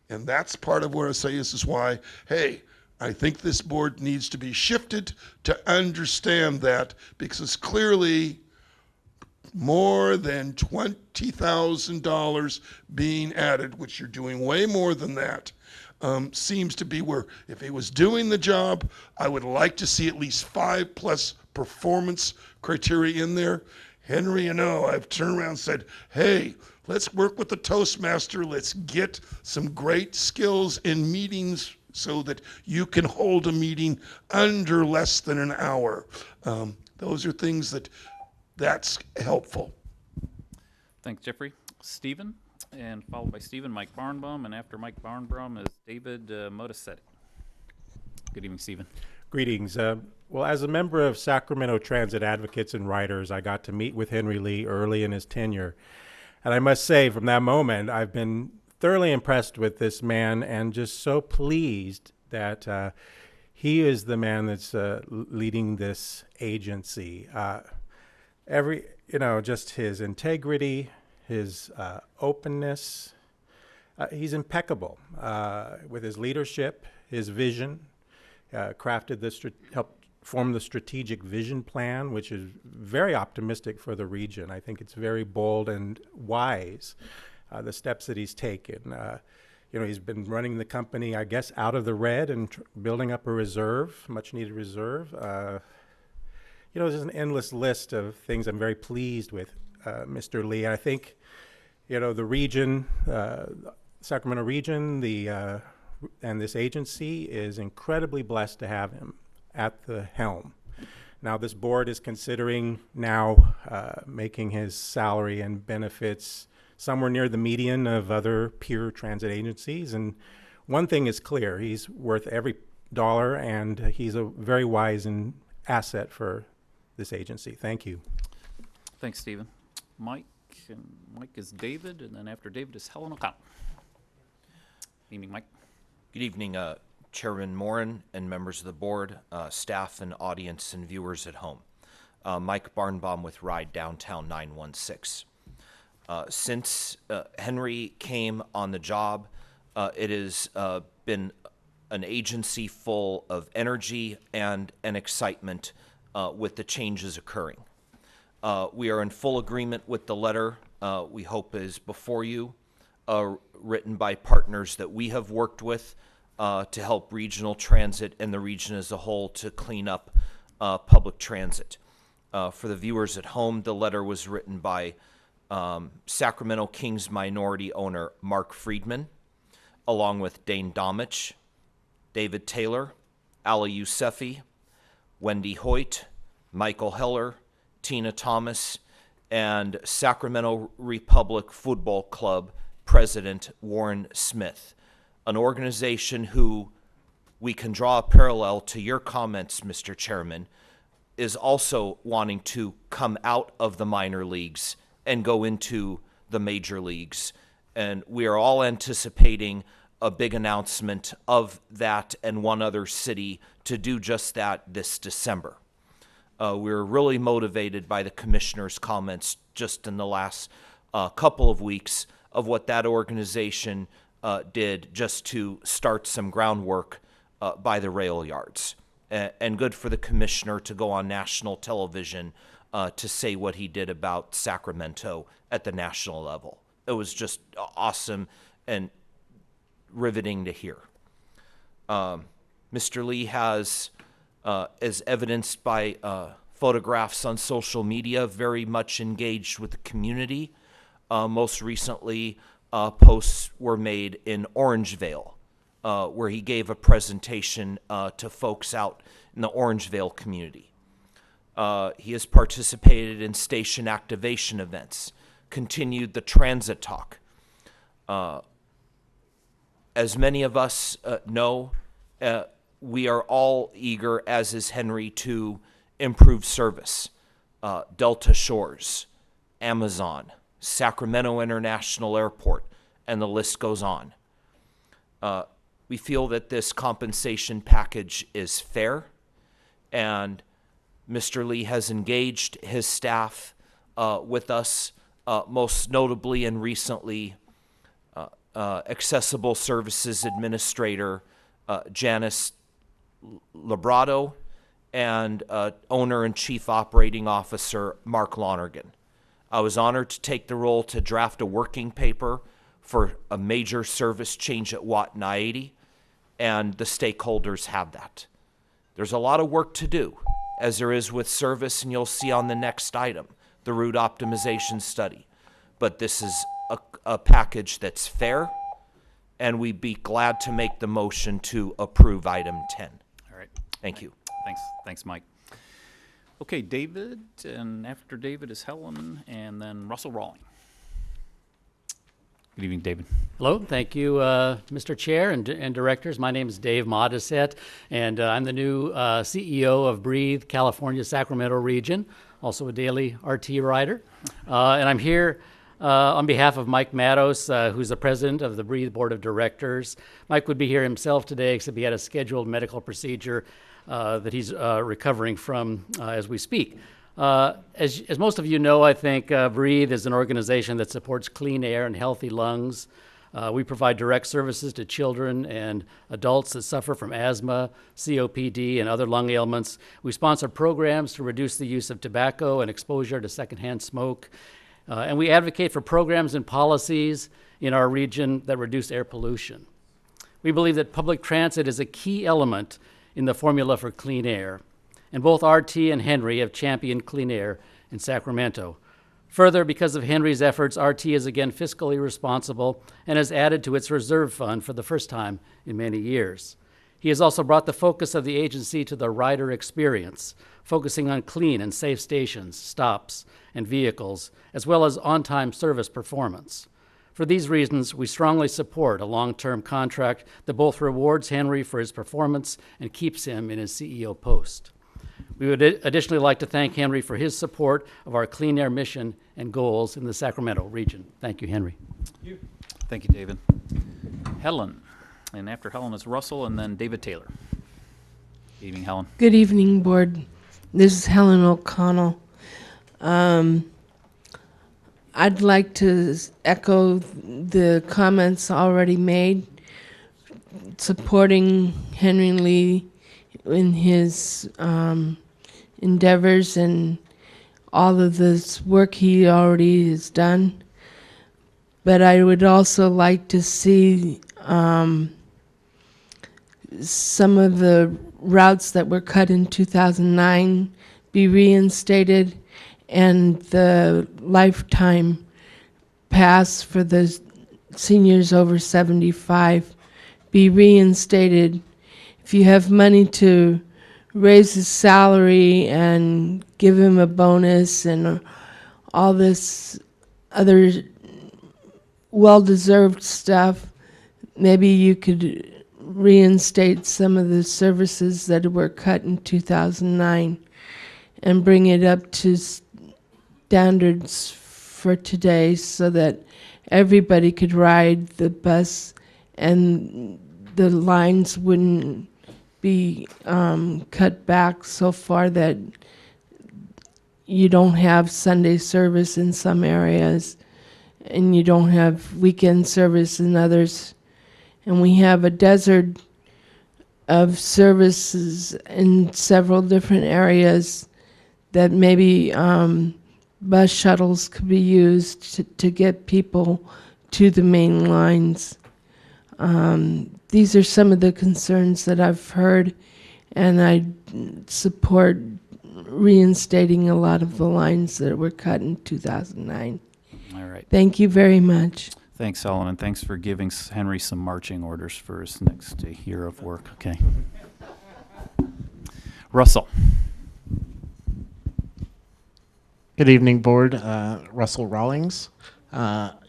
S3: And that's part of where I say this is why, hey, I think this board needs to be shifted to understand that, because it's clearly more than $20,000 being added, which you're doing way more than that, seems to be where, if he was doing the job, I would like to see at least 5+ performance criteria in there. Henry, I've turned around and said, hey, let's work with the Toastmaster. Let's get some great skills in meetings so that you can hold a meeting under less than an hour. Those are things that's helpful.
S1: Thanks, Jeffrey. Stephen, and followed by Stephen, Mike Barnbaum, and after Mike Barnbaum is David Modasetti. Good evening, Stephen.
S5: Greetings. Well, as a member of Sacramento Transit Advocates and Writers, I got to meet with Henry Lee early in his tenure. And I must say, from that moment, I've been thoroughly impressed with this man and just so pleased that he is the man that's leading this agency. Just his integrity, his openness, he's impeccable with his leadership, his vision. Helped formed the strategic vision plan, which is very optimistic for the region. I think it's very bold and wise, the steps that he's taken. He's been running the company, I guess, out of the red and building up a reserve, much needed reserve. There's an endless list of things I'm very pleased with Mr. Lee. I think, the region, Sacramento region, and this agency is incredibly blessed to have him at the helm. Now, this board is considering now making his salary and benefits somewhere near the median of other peer transit agencies. And one thing is clear, he's worth every dollar, and he's a very wise and asset for this agency. Thank you.
S1: Thanks, Stephen. Mike, and Mike is David, and then after David is Helen O'Connell. Evening, Mike.
S6: Good evening, Chairman Morin and members of the board, staff and audience and viewers at home. Mike Barnbaum with Ride Downtown 916. Since Henry came on the job, it has been an agency full of energy and excitement with the changes occurring. We are in full agreement with the letter we hope is before you, written by partners that we have worked with to help regional transit and the region as a whole to clean up public transit. For the viewers at home, the letter was written by Sacramento Kings minority owner Mark Friedman, along with Dane Domich, David Taylor, Ali Yousefi, Wendy Hoyt, Michael Heller, Tina Thomas, and Sacramento Republic Football Club President Warren Smith, an organization who we can draw a parallel to your comments, Mr. Chairman, is also wanting to come out of the minor leagues and go into the major leagues. And we are all anticipating a big announcement of that and one other city to do just that this December. We're really motivated by the commissioner's comments just in the last couple of weeks of what that organization did just to start some groundwork by the rail yards. And good for the commissioner to go on national television to say what he did about Sacramento at the national level. It was just awesome and riveting to hear. Mr. Lee has, as evidenced by photographs on social media, very much engaged with the community. Most recently, posts were made in Orangevale, where he gave a presentation to folks out in the Orangevale community. He has participated in station activation events, continued the transit talk. As many of us know, we are all eager, as is Henry, to improve service. Delta Shores, Amazon, Sacramento International Airport, and the list goes on. We feel that this compensation package is fair, and Mr. Lee has engaged his staff with us, most notably and recently, Accessible Services Administrator Janice Labrado and Owner and Chief Operating Officer Mark Lonergan. I was honored to take the role to draft a working paper for a major service change at Watt and I-80, and the stakeholders have that. There's a lot of work to do, as there is with service, and you'll see on the next item, the route optimization study. But this is a package that's fair, and we'd be glad to make the motion to approve item 10.
S1: All right.
S6: Thank you.
S1: Thanks, Mike. Okay, David, and after David is Helen, and then Russell Rawling. Good evening, David.
S16: Hello, thank you, Mr. Chair and directors. My name is Dave Modisette, and I'm the new CEO of Breathe California Sacramento region, also a daily RT rider. And I'm here on behalf of Mike Mattos, who's the president of the Breathe Board of Directors. Mike would be here himself today, except he had a scheduled medical procedure that he's recovering from as we speak. As most of you know, I think Breathe is an organization that supports clean air and healthy lungs We provide direct services to children and adults that suffer from asthma, COPD, and other lung ailments. We sponsor programs to reduce the use of tobacco and exposure to secondhand smoke. And we advocate for programs and policies in our region that reduce air pollution. We believe that public transit is a key element in the formula for clean air, and both RT and Henry have championed clean air in Sacramento. Further, because of Henry's efforts, RT is again fiscally responsible and has added to its reserve fund for the first time in many years. He has also brought the focus of the agency to the rider experience, focusing on clean and safe stations, stops, and vehicles, as well as on-time service performance. For these reasons, we strongly support a long-term contract that both rewards Henry for his performance and keeps him in his CEO post. We would additionally like to thank Henry for his support of our clean air mission and goals in the Sacramento region. Thank you, Henry.
S1: Thank you, David. Helen. And after Helen is Russell and then David Taylor. Good evening, Helen.
S17: Good evening, Board. This is Helen O'Connell. I'd like to echo the comments already made, supporting Henry Lee in his endeavors and all of this work he already has done. But I would also like to see some of the routes that were cut in 2009 be reinstated, and the lifetime pass for the seniors over 75 be reinstated. If you have money to raise his salary and give him a bonus and all this other well-deserved stuff, maybe you could reinstate some of the services that were cut in 2009 and bring it up to standards for today so that everybody could ride the bus and the lines wouldn't be cut back so far that you don't have Sunday service in some areas and you don't have weekend service in others. And we have a desert of services in several different areas that maybe bus shuttles could be used to get people to the main lines. These are some of the concerns that I've heard, and I support reinstating a lot of the lines that were cut in 2009.
S1: All right.
S17: Thank you very much.
S1: Thanks, Helen, and thanks for giving Henry some marching orders for his next year of work. Okay. Russell.
S10: Good evening, Board. Russell Rawlings.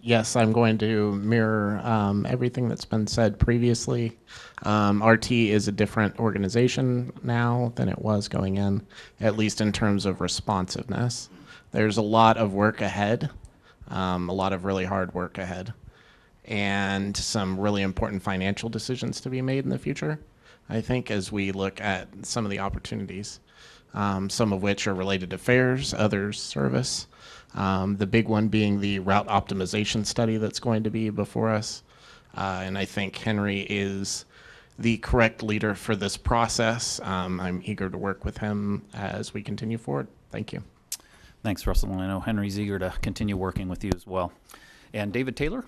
S10: Yes, I'm going to mirror everything that's been said previously. RT is a different organization now than it was going in, at least in terms of responsiveness. There's a lot of work ahead, a lot of really hard work ahead, and some really important financial decisions to be made in the future, I think, as we look at some of the opportunities, some of which are related to fares, others service. The big one being the route optimization study that's going to be before us. And I think Henry is the correct leader for this process. I'm eager to work with him as we continue forward. Thank you.
S1: Thanks, Russell. And I know Henry's eager to continue working with you as well. And David Taylor?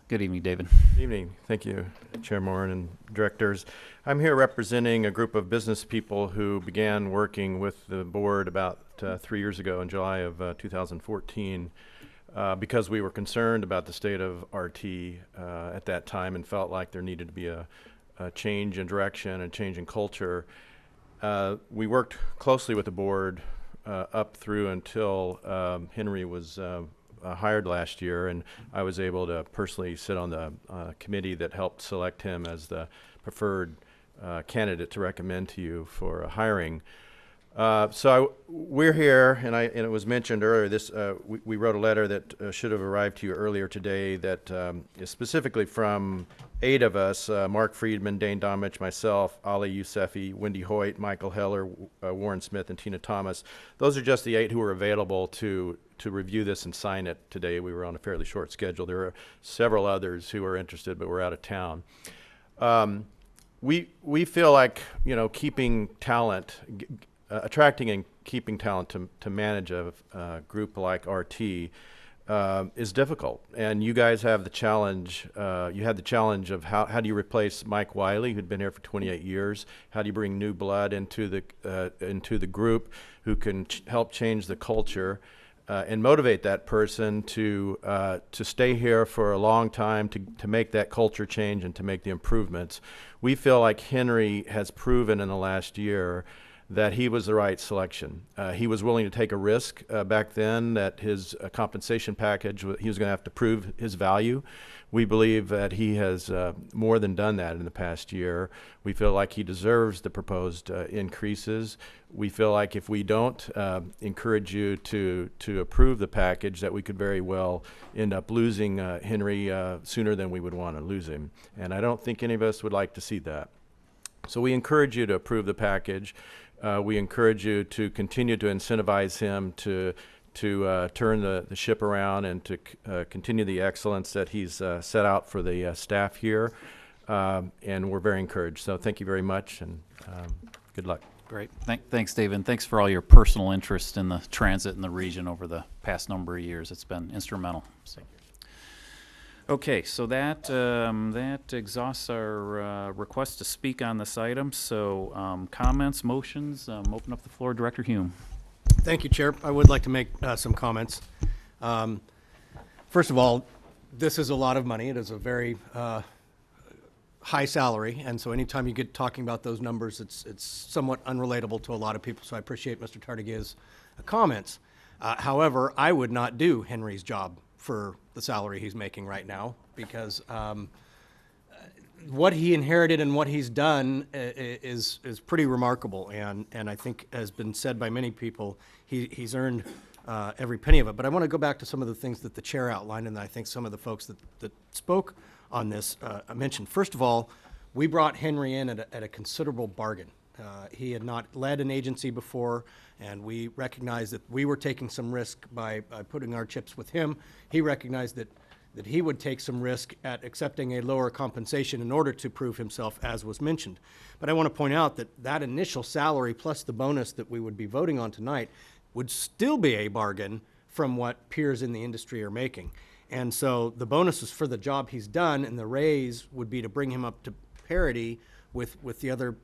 S1: Good evening, David.
S18: Good evening. Thank you, Chair Moran and directors. I'm here representing a group of business people who began working with the board about 3 years ago in July of 2014 because we were concerned about the state of RT at that time and felt like there needed to be a change in direction and change in culture. We worked closely with the board up through until Henry was hired last year, and I was able to personally sit on the committee that helped select him as the preferred candidate to recommend to you for hiring. We're here, and it was mentioned earlier. We wrote a letter that should have arrived to you earlier today. That is specifically from 8 of us: Mark Friedman, Dane Domich, myself, Ali Yousefi, Wendy Hoyt, Michael Heller, Warren Smith, and Tina Thomas. Those are just the 8 who were available to review this and sign it today. We were on a fairly short schedule. There are several others who are interested, but we're out of town. We feel like, keeping talent. Attracting and keeping talent to manage a group like RT is difficult, and you guys have the challenge. You had the challenge of how do you replace Mike Wiley, who'd been here for 28 years? How do you bring new blood into the group who can help change the culture and motivate that person to stay here for a long time, to make that culture change and to make the improvements? We feel like Henry has proven in the last year that he was the right selection. He was willing to take a risk back then that his compensation package, he was going to have to prove his value. We believe that he has more than done that in the past year. We feel like he deserves the proposed increases. We feel like if we don't encourage you to approve the package, that we could very well end up losing Henry sooner than we would want to lose him. And I don't think any of us would like to see that. So we encourage you to approve the package. We encourage you to continue to incentivize him to turn the ship around and to continue the excellence that he's set out for the staff here. And we're very encouraged. So thank you very much, and good luck.
S1: Great. Thanks, Dave, and thanks for all your personal interest in the transit in the region over the past number of years. It's been instrumental. So. Okay, so that exhausts our request to speak on this item. So comments, motions, open up the floor. Director Hume.
S11: Thank you, Chair. I would like to make some comments. First of all, this is a lot of money. It is a very high salary, and so anytime you get talking about those numbers, it's somewhat unrelatable to a lot of people, so I appreciate Mr. Tardigia's comments. However, I would not do Henry's job for the salary he's making right now, because what he inherited and what he's done is pretty remarkable, and I think has been said by many people, he's earned every penny of it. But I want to go back to some of the things that the chair outlined, and I think some of the folks that spoke on this mentioned. First of all, we brought Henry in at a considerable bargain. He had not led an agency before, and we recognized that we were taking some risk by putting our chips with him. He recognized that he would take some risk at accepting a lower compensation in order to prove himself, as was mentioned. But I want to point out that initial salary plus the bonus that we would be voting on tonight would still be a bargain from what peers in the industry are making. And so the bonus is for the job he's done, and the raise would be to bring him up to parity with the other,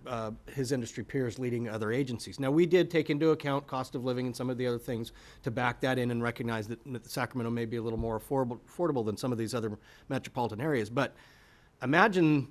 S11: his industry peers leading other agencies. Now, we did take into account cost of living and some of the other things to back that in and recognize that Sacramento may be a little more affordable than some of these other metropolitan areas. But imagine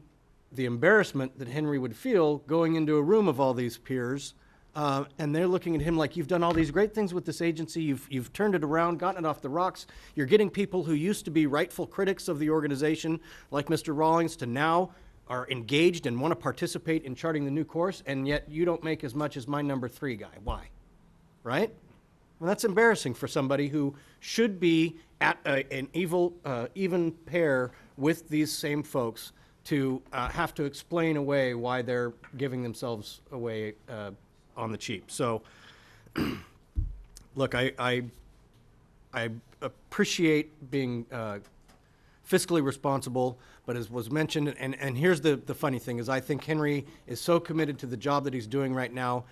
S11: the embarrassment that Henry would feel going into a room of all these peers, and they're looking at him like, you've done all these great things with this agency, you've turned it around, gotten it off the rocks, you're getting people who used to be rightful critics of the organization, like Mr. Rawlings, to now are engaged and want to participate in charting the new course, and yet you don't make as much as my number 3 guy. Why? Right? Well, that's embarrassing for somebody who should be at an even pair with these same folks to have to explain away why they're giving themselves away on the cheap. So, look, I appreciate being fiscally responsible, but as was mentioned, and here's the funny thing, is I think Henry is so committed to the job that he's doing right now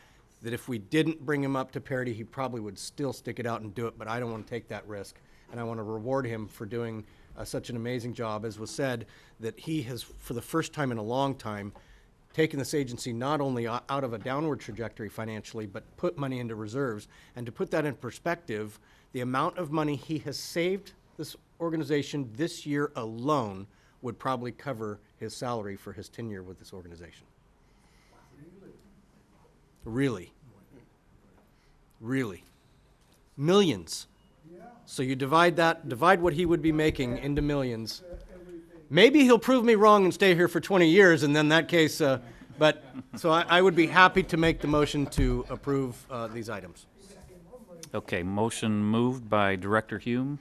S11: that if we didn't bring him up to parity, he probably would still stick it out and do it, but I don't want to take that risk, and I want to reward him for doing such an amazing job. As was said, that he has, for the first time in a long time, taken this agency not only out of a downward trajectory financially, but put money into reserves. And to put that in perspective, the amount of money he has saved this organization this year alone would probably cover his salary for his tenure with this organization. Really. Millions. So you divide what he would be making into millions. Maybe he'll prove me wrong and stay here for 20 years, and then in that case, But, so I would be happy to make the motion to approve these items.
S1: Okay, motion moved by Director Hume,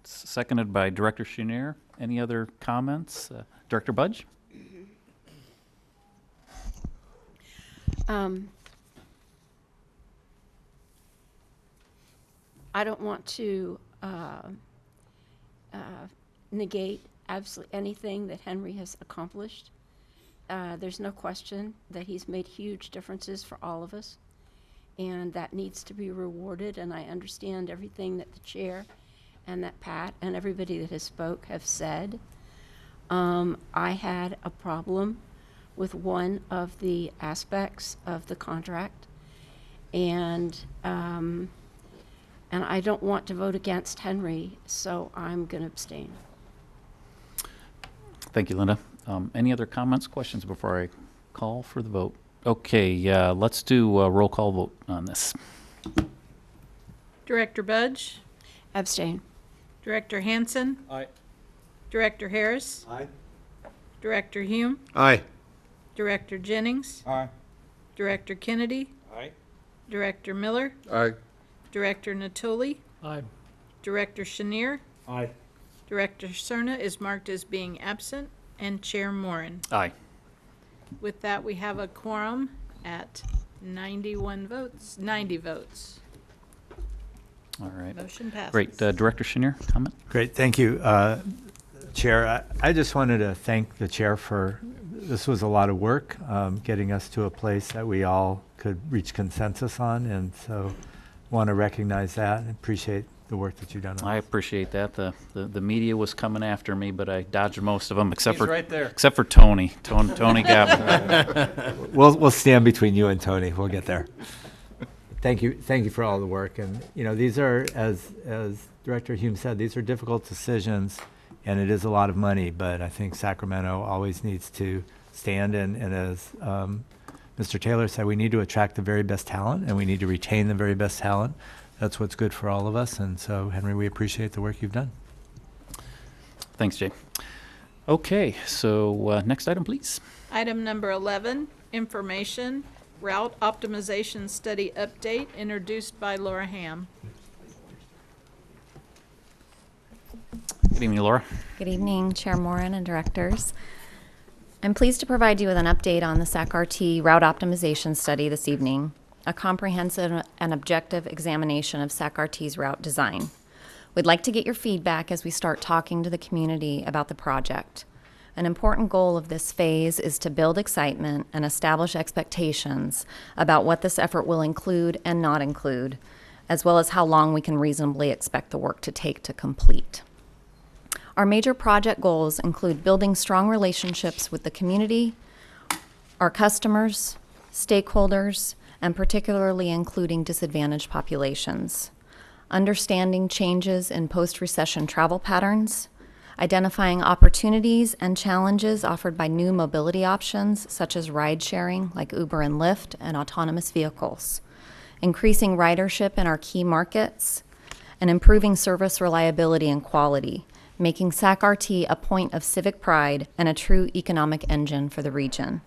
S1: seconded by Director Chenier. Any other comments? Director Budge?
S19: I don't want to negate absolutely anything that Henry has accomplished. There's no question that he's made huge differences for all of us, and that needs to be rewarded, and I understand everything that the chair and that Pat and everybody that has spoke have said. I had a problem with one of the aspects of the contract, and I don't want to vote against Henry, so I'm going to abstain.
S1: Thank you, Linda. Any other comments, questions before I call for the vote? Okay, let's do a roll call vote on this.
S2: Director Budge?
S19: Abstain.
S2: Director Hansen?
S11: Aye.
S2: Director Harris?
S11: Aye.
S2: Director Hume?
S11: Aye.
S2: Director Jennings?
S11: Aye.
S2: Director Kennedy?
S11: Aye.
S2: Director Miller?
S11: Aye.
S2: Director Natoli?
S16: Aye.
S2: Director Chenier?
S11: Aye.
S2: Director Cerna is marked as being absent, and Chair Morin.
S1: Aye.
S2: With that, we have a quorum at 90 votes.
S1: All right.
S2: Motion passes.
S1: Great. Director Chenier, comment?
S14: Great, thank you, Chair. I just wanted to thank the chair for, this was a lot of work, getting us to a place that we all could reach consensus on, and so want to recognize that and appreciate the work that you've done.
S1: I appreciate that. The media was coming after me, but I dodged most of them except
S11: He's
S1: for
S11: right there.
S1: Except for Tony. Tony got me.
S14: We'll stand between you and Tony. We'll get there. Thank you for all the work. And these are, as Director Hume said, these are difficult decisions, and it is a lot of money. But I think Sacramento always needs to stand, and as Mr. Taylor said, we need to attract the very best talent, and we need to retain the very best talent. That's what's good for all of us. And so, Henry, we appreciate the work you've done.
S1: Thanks, Jay. Okay, so next item, please.
S2: Item number 11, information, route optimization study update, introduced by Laura Ham.
S1: Good evening, Laura.
S20: Good evening, Chair Morin and directors. I'm pleased to provide you with an update on the SAC-RT route optimization study this evening, a comprehensive and objective examination of SAC-RT's route design. We'd like to get your feedback as we start talking to the community about the project. An important goal of this phase is to build excitement and establish expectations about what this effort will include and not include, as well as how long we can reasonably expect the work to take to complete. Our major project goals include building strong relationships with the community, our customers, stakeholders, and particularly including disadvantaged populations, understanding changes in post-recession travel patterns, identifying opportunities and challenges offered by new mobility options such as ride-sharing like Uber and Lyft and autonomous vehicles, increasing ridership in our key markets, and improving service reliability and quality, making SAC-RT a point of civic pride and a true economic engine for the region.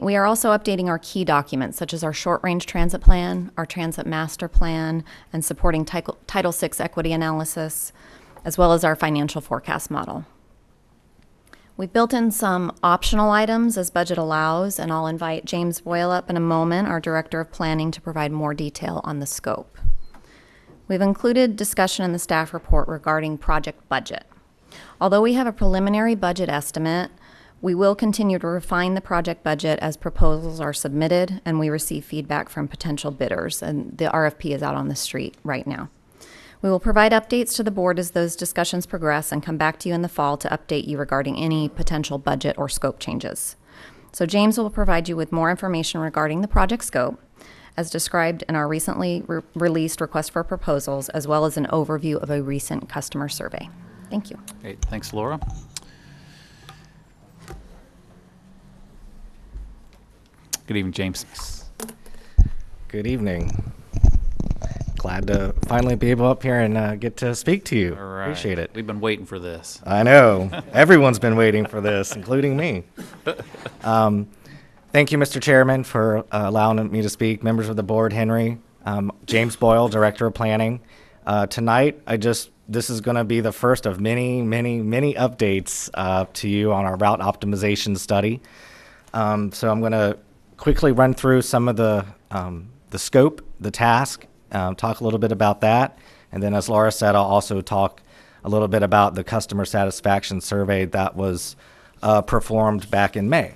S20: We are also updating our key documents, such as our short-range transit plan, our transit master plan, and supporting Title VI equity analysis, as well as our financial forecast model. We've built in some optional items as budget allows, and I'll invite James Boyle up in a moment, our Director of Planning, to provide more detail on the scope. We've included discussion in the staff report regarding project budget. Although we have a preliminary budget estimate, we will continue to refine the project budget as proposals are submitted and we receive feedback from potential bidders, and the RFP is out on the street right now. We will provide updates to the board as those discussions progress and come back to you in the fall to update you regarding any potential budget or scope changes. So James will provide you with more information regarding the project scope, as described in our recently released request for proposals, as well as an overview of a recent customer survey. Thank you.
S1: Great, thanks, Laura. Good evening, James.
S21: Good evening. glad to finally be able up here and get to speak to you.
S1: All right.
S21: Appreciate it.
S1: We've been waiting for this.
S21: I know. Everyone's been waiting for this, including me. Thank you, Mr. Chairman, for allowing me to speak. Members of the board, Henry, James Boyle, Director of Planning. Tonight, this is going to be the first of many, many, many updates to you on our route optimization study. So I'm going to quickly run through some of the scope, the task, talk a little bit about that. And then, as Laura said, I'll also talk a little bit about the customer satisfaction survey that was performed back in May.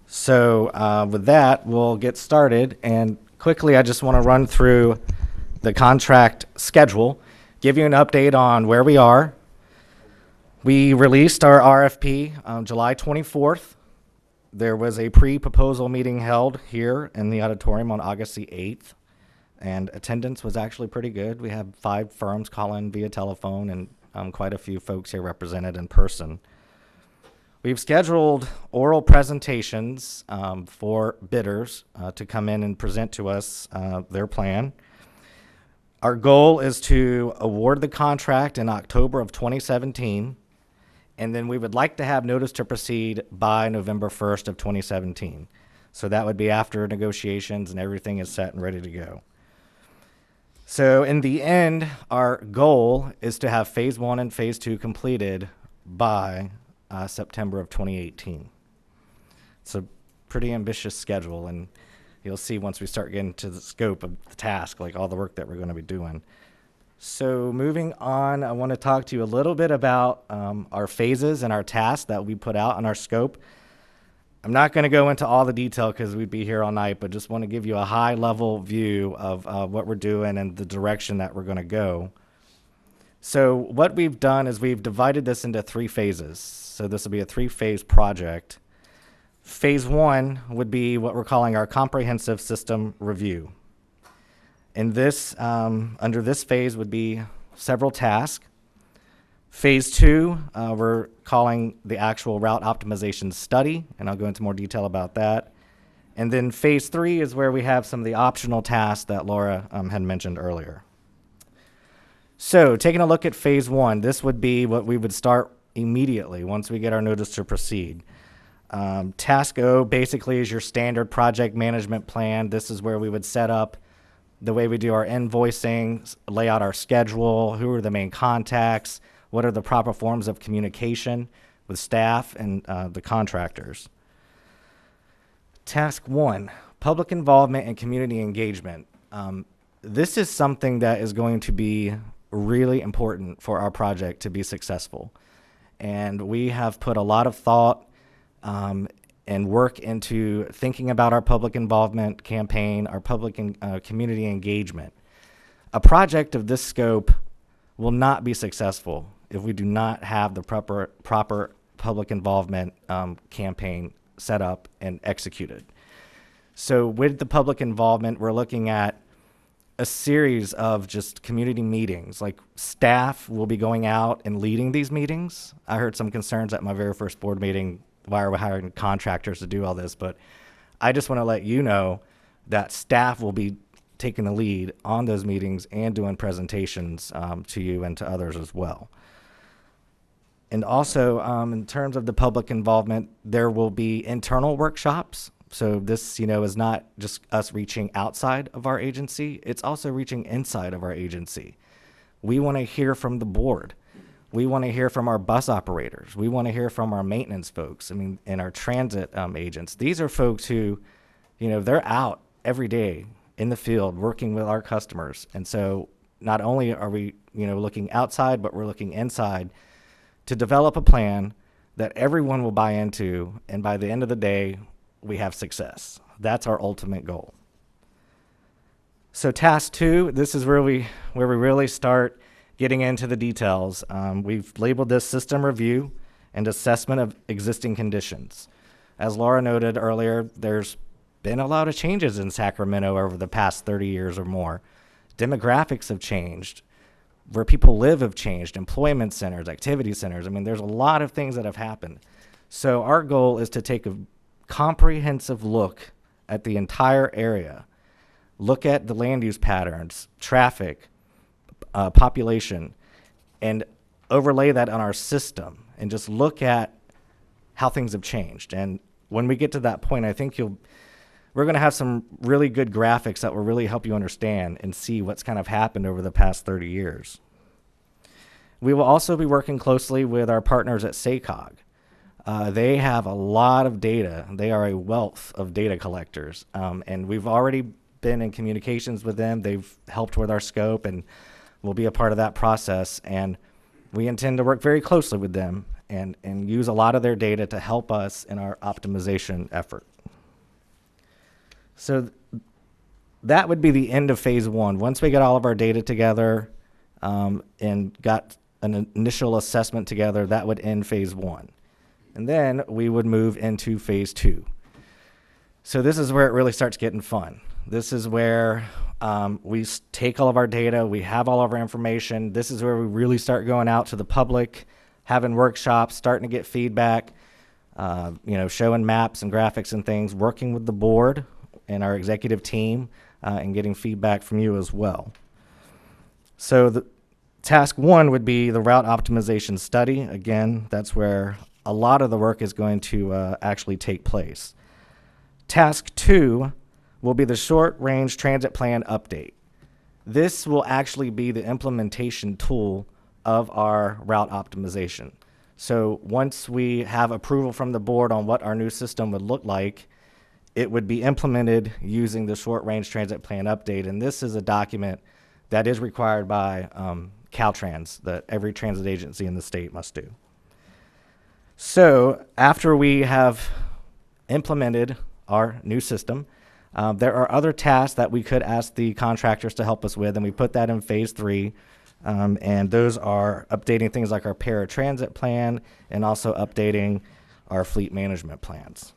S21: So with that, we'll get started. And quickly, I just want to run through the contract schedule, give you an update on where we are. We released our RFP on July 24th. There was a pre-proposal meeting held here in the auditorium on August the 8th, and attendance was actually pretty good. We had 5 firms call in via telephone and quite a few folks here represented in person. We've scheduled oral presentations for bidders to come in and present to us their plan. Our goal is to award the contract in October of 2017, and then we would like to have notice to proceed by November 1st of 2017. So that would be after negotiations and everything is set and ready to go. So in the end, our goal is to have phase 1 and phase 2 completed by September of 2018. It's a pretty ambitious schedule, and you'll see once we start getting to the scope of the task, like all the work that we're going to be doing. So moving on, I want to talk to you a little bit about our phases and our tasks that we put out on our scope. I'm not going to go into all the detail because we'd be here all night, but just want to give you a high-level view of what we're doing and the direction that we're going to go. So what we've done is we've divided this into 3 phases. So this will be a 3-phase project. Phase 1 would be what we're calling our comprehensive system review. And this, under this phase would be several tasks. Phase 2, we're calling the actual route optimization study, and I'll go into more detail about that. And then phase 3 is where we have some of the optional tasks that Laura had mentioned earlier. So taking a look at phase 1, this would be what we would start immediately once we get our notice to proceed. Task O basically is your standard project management plan. This is where we would set up the way we do our invoicing, lay out our schedule, who are the main contacts, what are the proper forms of communication with staff and the contractors. Task 1, public involvement and community engagement. This is something that is going to be really important for our project to be successful. And we have put a lot of thought and work into thinking about our public involvement campaign, our public and community engagement. A project of this scope will not be successful if we do not have the proper public involvement campaign set up and executed. So with the public involvement, we're looking at a series of just community meetings. Like, staff will be going out and leading these meetings. I heard some concerns at my very first board meeting, why are we hiring contractors to do all this? But I just want to let you know that staff will be taking the lead on those meetings and doing presentations to you and to others as well. And also, in terms of the public involvement, there will be internal workshops. So this, is not just us reaching outside of our agency, it's also reaching inside of our agency. We want to hear from the board. We want to hear from our bus operators. We want to hear from our maintenance folks, and our transit agents. These are folks who, they're out every day in the field working with our customers. And so not only are we, looking outside, but we're looking inside to develop a plan that everyone will buy into, and by the end of the day, we have success. That's our ultimate goal. So task 2, this is where we really start getting into the details. We've labeled this system review and assessment of existing conditions. As Laura noted earlier, there's been a lot of changes in Sacramento over the past 30 years or more. Demographics have changed. Where people live have changed. Employment centers, activity centers. There's a lot of things that have happened. So our goal is to take a comprehensive look at the entire area, look at the land use patterns, traffic, population, and overlay that on our system and just look at how things have changed. And when we get to that point, I think we're going to have some really good graphics that will really help you understand and see what's kind of happened over the past 30 years. We will also be working closely with our partners at SACOG. They have a lot of data. They are a wealth of data collectors. And we've already been in communications with them. They've helped with our scope and will be a part of that process. And we intend to work very closely with them and use a lot of their data to help us in our optimization effort. So that would be the end of phase one. Once we get all of our data together and got an initial assessment together, that would end phase one. And then we would move into phase two. So this is where it really starts getting fun. This is where we take all of our data, we have all of our information. This is where we really start going out to the public, having workshops, starting to get feedback, showing maps and graphics and things, working with the board and our executive team, and getting feedback from you as well. So the task one would be the route optimization study. Again, that's where a lot of the work is going to actually take place. Task two will be the short-range transit plan update. This will actually be the implementation tool of our route optimization. So once we have approval from the board on what our new system would look like, it would be implemented using the short-range transit plan update. And this is a document that is required by Caltrans, that every transit agency in the state must do. So after we have implemented our new system, there are other tasks that we could ask the contractors to help us with, and we put that in phase three. And those are updating things like our paratransit plan and also updating our fleet management plans.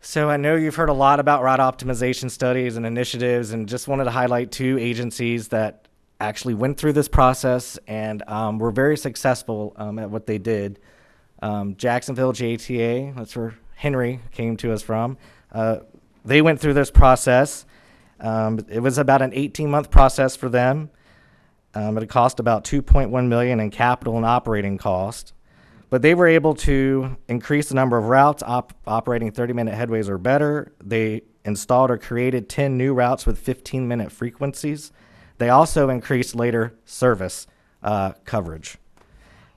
S21: So I know you've heard a lot about route optimization studies and initiatives, and just wanted to highlight two agencies that actually went through this process and were very successful at what they did. Jacksonville JTA, that's where Henry came to us from. They went through this process. It was about an 18-month process for them. It cost about $2.1 million in capital and operating cost. But they were able to increase the number of routes operating 30-minute headways or better. They installed or created 10 new routes with 15-minute frequencies. They also increased later service coverage.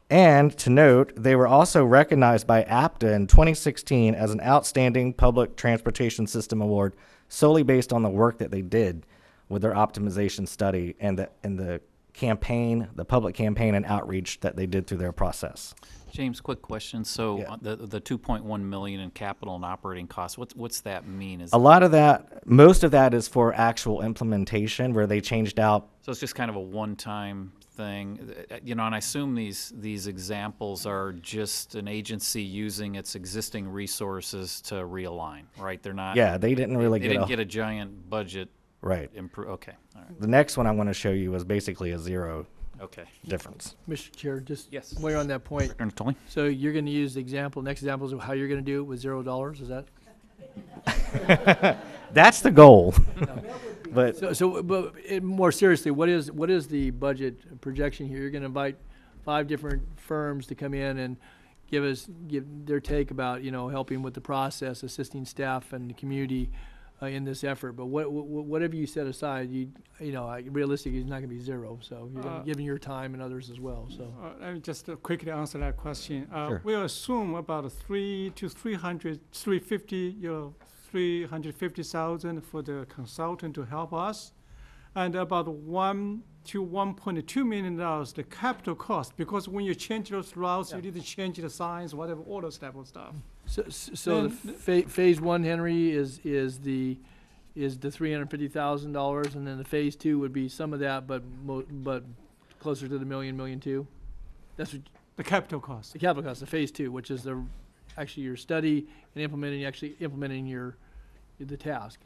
S21: And to note, they were also recognized by APTA in 2016 as an Outstanding Public Transportation System Award solely based on the work that they did with their optimization study and the campaign, the public campaign and outreach that they did through their process.
S1: James, quick question. So the 2.1 million in capital and operating costs, what's that mean?
S21: A lot of that, most of that is for actual implementation where they changed out.
S1: So it's just kind of a one-time thing, and I assume these examples are just an agency using its existing resources to realign, right? They're not.
S21: Yeah, they didn't really
S1: get a giant budget.
S21: Right.
S1: Okay. All right.
S21: The next one I want to show you was basically a zero.
S1: Okay.
S21: Difference.
S4: Mr. Chair, just
S1: yes.
S4: while you're on that point.
S1: Totally.
S4: So you're going to use the next examples of how you're going to do it with $0, is that?
S21: That's the goal. But
S4: more seriously, what is the budget projection here? You're going to invite 5 different firms to come in and give their take about helping with the process, assisting staff and the community in this effort. But whatever you set aside, realistically, it's not going to be zero. So you're giving your time and others as well. So
S13: let me just quickly answer that question.
S21: Sure.
S13: We'll assume about 350,000 for the consultant to help us, and about $1 to $1.2 million the capital cost, because when you change those routes, you need to change the signs, whatever, all those type of stuff.
S4: So phase one, Henry, is the $350,000, and then the phase two would be some of that, but closer to the $1.2 million. That's what
S13: the capital cost.
S4: The capital cost, the phase two, which is actually your study and implementing the task,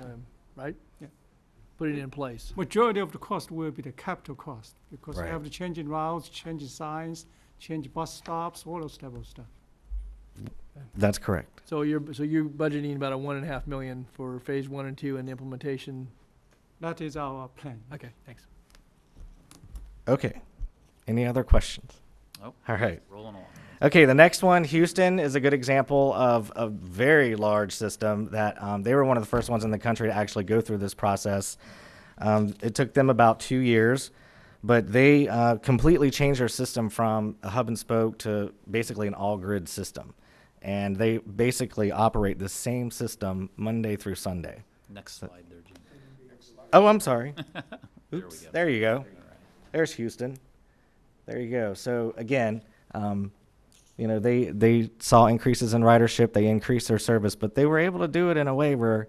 S4: right?
S13: Yeah.
S4: Putting it in place.
S13: Majority of the cost will be the capital cost, because
S21: Right.
S13: we have to change in routes, change in signs, change bus stops, all those type of stuff.
S21: That's correct.
S4: So you're budgeting about a $1.5 million for phase 1 and 2 and the implementation.
S13: That is our plan.
S4: Okay, thanks.
S21: Okay. Any other questions?
S1: Nope.
S21: All right.
S1: Rolling along.
S21: Okay, the next one, Houston, is a good example of a very large system that they were one of the first ones in the country to actually go through this process. It took them about 2 years, but they completely changed their system from a hub and spoke to basically an all-grid system. And they basically operate the same system Monday through Sunday.
S1: Next slide there, Jim.
S21: Oh, I'm sorry.
S1: There
S21: Oops,
S1: we go.
S21: there you go. There's Houston. There you go. So again, you know, they saw increases in ridership, they increased their service, but they were able to do it in a way where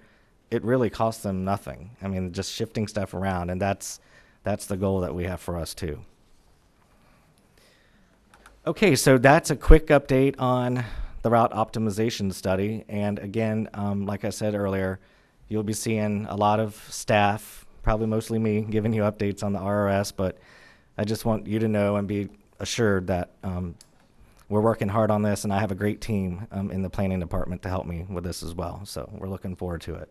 S21: it really cost them nothing. I mean, just shifting stuff around, and that's the goal that we have for us too. Okay, so that's a quick update on the route optimization study. And again, like I said earlier, you'll be seeing a lot of staff, probably mostly me, giving you updates on the RRS, but I just want you to know and be assured that we're working hard on this, and I have a great team in the planning department to help me with this as well. So we're looking forward to it.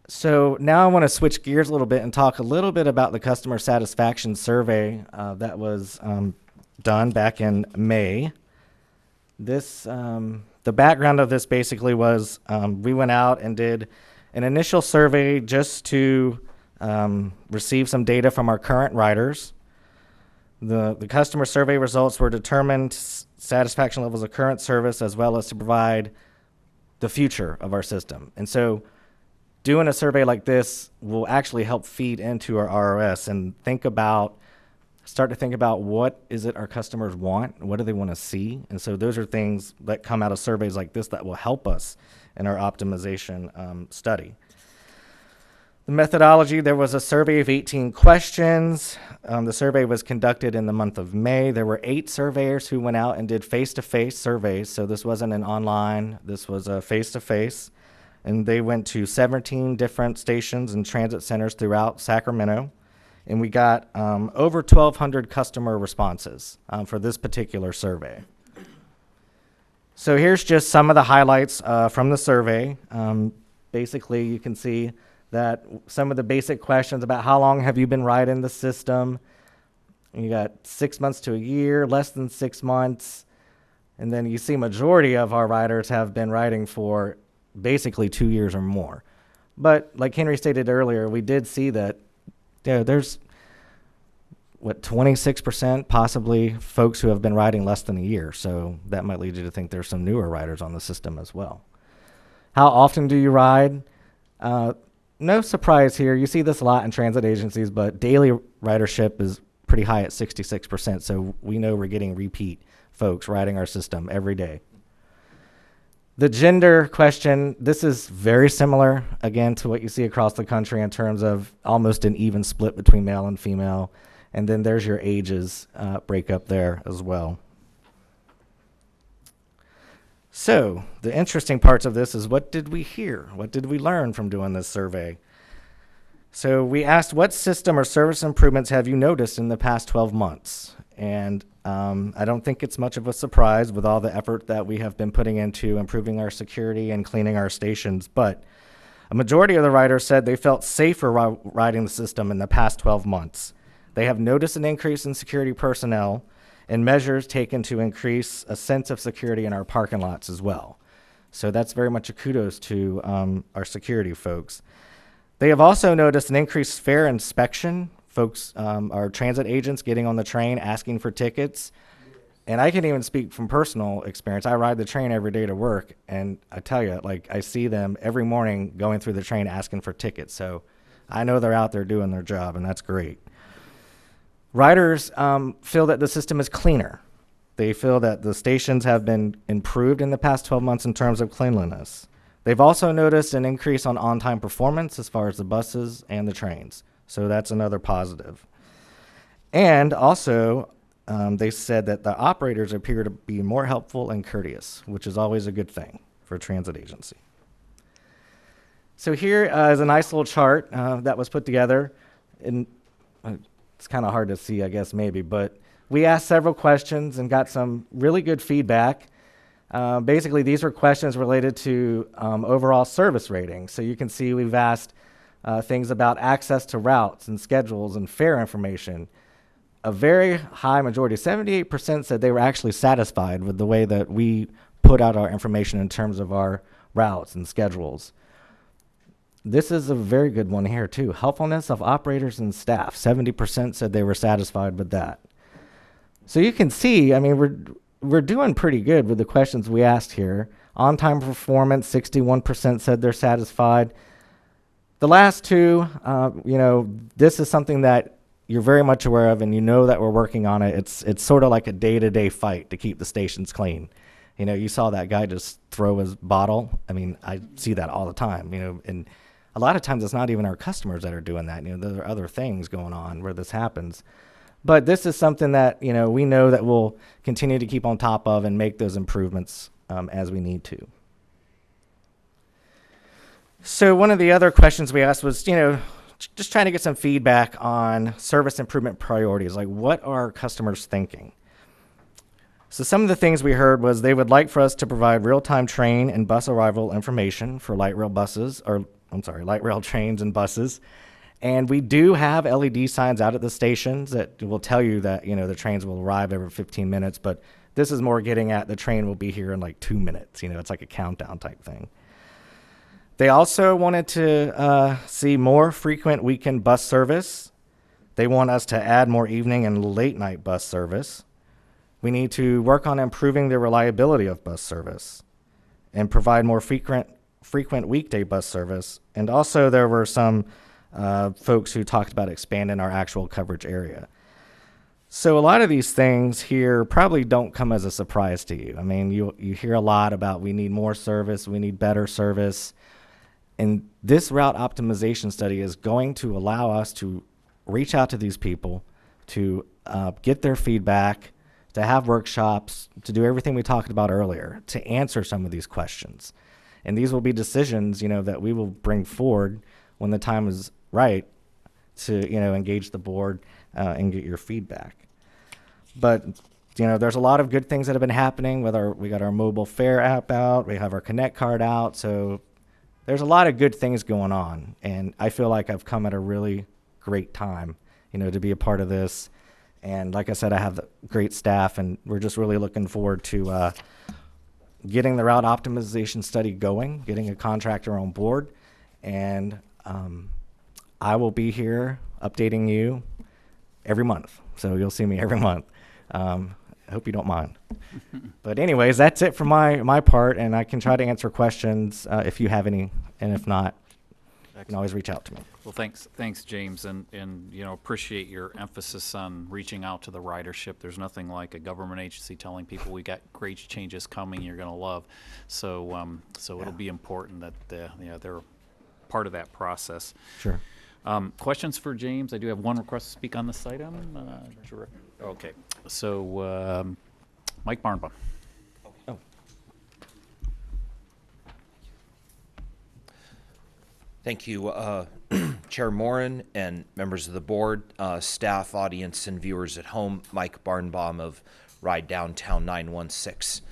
S21: So now I want to switch gears a little bit and talk a little bit about the customer satisfaction survey that was done back in May. This, the background of this basically was we went out and did an initial survey just to receive some data from our current riders. The customer survey results were determined satisfaction levels of current service as well as to provide the future of our system. And so doing a survey like this will actually help feed into our ROS and start to think about what is it our customers want, what do they want to see. And so those are things that come out of surveys like this that will help us in our optimization study. The methodology, there was a survey of 18 questions. The survey was conducted in the month of May. There were 8 surveyors who went out and did face-to-face surveys. So this wasn't an online, this was a face-to-face. And they went to 17 different stations and transit centers throughout Sacramento. And we got over 1,200 customer responses for this particular survey. So here's just some of the highlights from the survey. Basically, you can see that some of the basic questions about how long have you been riding the system. You got 6 months to a year, less than 6 months. And then you see majority of our riders have been riding for basically 2 years or more. But like Henry stated earlier, we did see that there's 26% possibly folks who have been riding less than a year. So that might lead you to think there's some newer riders on the system as well. How often do you ride? No surprise here. You see this a lot in transit agencies, but daily ridership is pretty high at 66%. So we know we're getting repeat folks riding our system every day. The gender question, this is very similar, again, to what you see across the country in terms of almost an even split between male and female. And then there's your ages breakup there as well. So the interesting parts of this is, what did we hear? What did we learn from doing this survey? So we asked, what system or service improvements have you noticed in the past 12 months? And I don't think it's much of a surprise with all the effort that we have been putting into improving our security and cleaning our stations. But a majority of the riders said they felt safer riding the system in the past 12 months. They have noticed an increase in security personnel and measures taken to increase a sense of security in our parking lots as well. So that's very much a kudos to our security folks. They have also noticed an increased fare inspection. Folks, our transit agents getting on the train, asking for tickets. And I can even speak from personal experience. I ride the train every day to work, and I tell you, like, I see them every morning going through the train asking for tickets. So I know they're out there doing their job, and that's great. Riders feel that the system is cleaner. They feel that the stations have been improved in the past 12 months in terms of cleanliness. They've also noticed an increase on-time performance as far as the buses and the trains. So that's another positive. And also, they said that the operators appear to be more helpful and courteous, which is always a good thing for a transit agency. So here is a nice little chart that was put together. And it's kind of hard to see, I guess, maybe, but we asked several questions and got some really good feedback. Basically, these were questions related to overall service ratings. So you can see we've asked things about access to routes and schedules and fare information. A very high majority, 78%, said they were actually satisfied with the way that we put out our information in terms of our routes and schedules. This is a very good one here too. Helpfulness of operators and staff. 70% said they were satisfied with that. So you can see, I mean, we're doing pretty good with the questions we asked here. On-time performance, 61% said they're satisfied. The last two, this is something that you're very much aware of, and you know that we're working on it. It's sort of like a day-to-day fight to keep the stations clean. You saw that guy just throw his bottle. I mean, I see that all the time, and a lot of times it's not even our customers that are doing that. There are other things going on where this happens. But this is something that, we know that we'll continue to keep on top of and make those improvements as we need to. So one of the other questions we asked was, just trying to get some feedback on service improvement priorities. Like, what are customers thinking? So some of the things we heard was they would like for us to provide real-time train and bus arrival information for light rail trains and buses. And we do have LED signs out at the stations that will tell you that, the trains will arrive every 15 minutes, but this is more getting at the train will be here in like 2 minutes. It's like a countdown type thing. They also wanted to see more frequent weekend bus service. They want us to add more evening and late night bus service. We need to work on improving the reliability of bus service and provide more frequent weekday bus service. And also there were some folks who talked about expanding our actual coverage area. So a lot of these things here probably don't come as a surprise to you. I mean, you hear a lot about we need more service, we need better service. And this route optimization study is going to allow us to reach out to these people, to get their feedback, to have workshops, to do everything we talked about earlier, to answer some of these questions. And these will be decisions, that we will bring forward when the time is right to, engage the board and get your feedback. But, there's a lot of good things that have been happening we got our mobile fare app out, we have our Connect card out. So there's a lot of good things going on. And I feel like I've come at a really great time, to be a part of this. And like I said, I have great staff, and we're just really looking forward to getting the route optimization study going, getting a contractor on board, and I will be here updating you every month. So you'll see me every month. I hope you don't mind. But anyways, that's it for my part, and I can try to answer questions if you have any, and if not, you can always reach out to me.
S1: Well, thanks, James, and appreciate your emphasis on reaching out to the ridership. There's nothing like a government agency telling people we got great changes coming you're going to love. So it'll be important that they're part of that process.
S21: Sure.
S1: Questions for James? I do have one request to speak on this item. Okay. So Mike Barnbaum.
S21: Oh.
S6: Thank you, Chair Moran and members of the board, staff, audience, and viewers at home. Mike Barnbaum of Ride Downtown 916.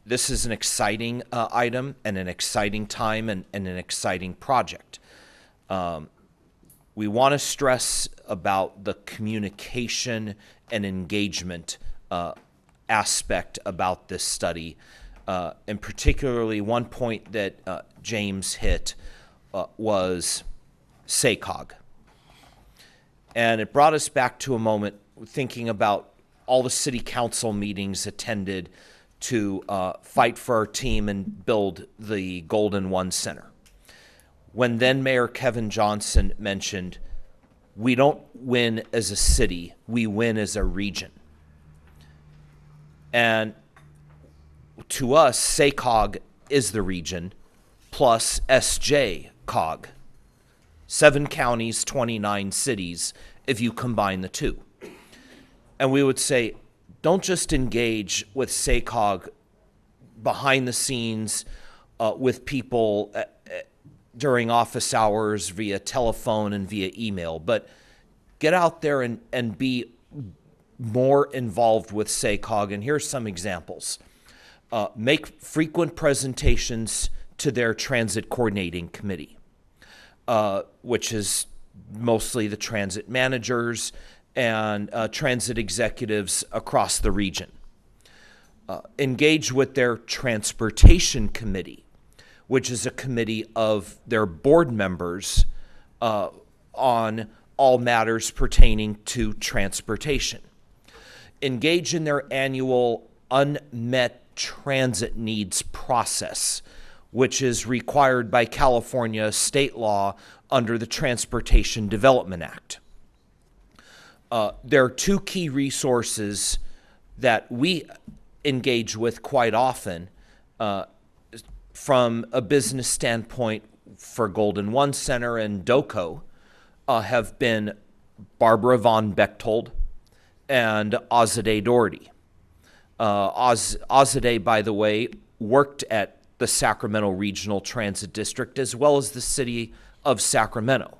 S6: This is an exciting item and an exciting time and an exciting project. We want to stress about the communication and engagement aspect about this study. And particularly one point that James hit was SACOG. And it brought us back to a moment thinking about all the city council meetings attended to fight for our team and build the Golden One Center. When then Mayor Kevin Johnson mentioned, we don't win as a city, we win as a region. And to us, SACOG is the region, plus SJCOG. 7 counties, 29 cities, if you combine the two. And we would say, don't just engage with SACOG behind the scenes with people during office hours via telephone and via email, but get out there and be more involved with SACOG. And here's some examples. Make frequent presentations to their transit coordinating committee, which is mostly the transit managers and transit executives across the region. Engage with their transportation committee, which is a committee of their board members on all matters pertaining to transportation. Engage in their annual unmet transit needs process, which is required by California state law under the Transportation Development Act. There are two key resources that we engage with quite often from a business standpoint for Golden One Center and DOCO have been Barbara von Bechtold and Azadeh Doherty. Azadeh, by the way, worked at the Sacramento Regional Transit District as well as the city of Sacramento.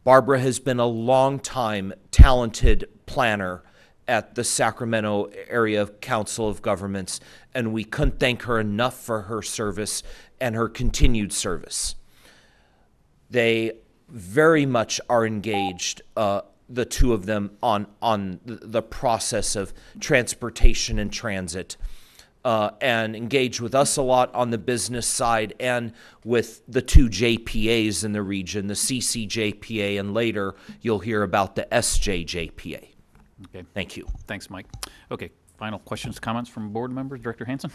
S6: Barbara has been a long-time talented planner at the Sacramento Area Council of Governments, and we couldn't thank her enough for her service and her continued service. They very much are engaged, the two of them, on the process of transportation and transit, and engage with us a lot on the business side and with the two JPAs in the region, the CCJPA, and later you'll hear about the SJJPA.
S1: Okay.
S6: Thank you.
S1: Thanks, Mike. Okay, final questions, comments from board members. Director Hanson?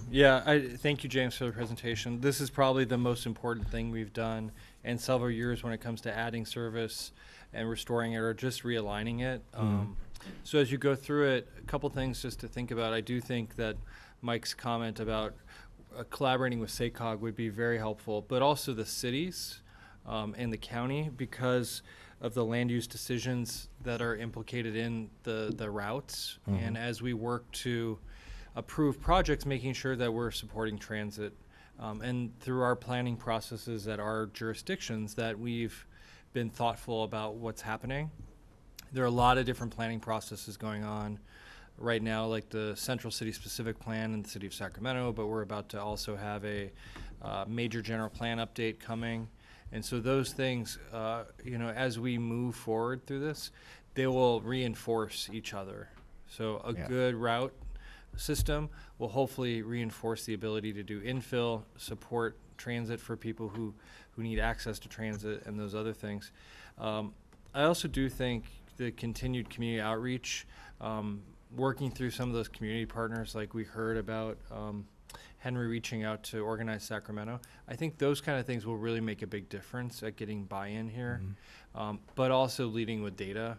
S12: Yeah, thank you, James, for the presentation. This is probably the most important thing we've done in several years when it comes to adding service and restoring it or just realigning it. So as you go through it, a couple things just to think about. I do think that Mike's comment about collaborating with SACOG would be very helpful, but also the cities and the county, because of the land use decisions that are implicated in the routes. And as we work to approve projects, making sure that we're supporting transit, and through our planning processes at our jurisdictions, that we've been thoughtful about what's happening. There are a lot of different planning processes going on right now, like the Central City Specific Plan in the city of Sacramento, but we're about to also have a major general plan update coming. And so those things, as we move forward through this, they will reinforce each other. So a good route system will hopefully reinforce the ability to do infill, support transit for people who need access to transit and those other things. I also do think the continued community outreach, working through some of those community partners like we heard about, Henry reaching out to Organize Sacramento. I think those kind of things will really make a big difference at getting buy-in here, but also leading with data.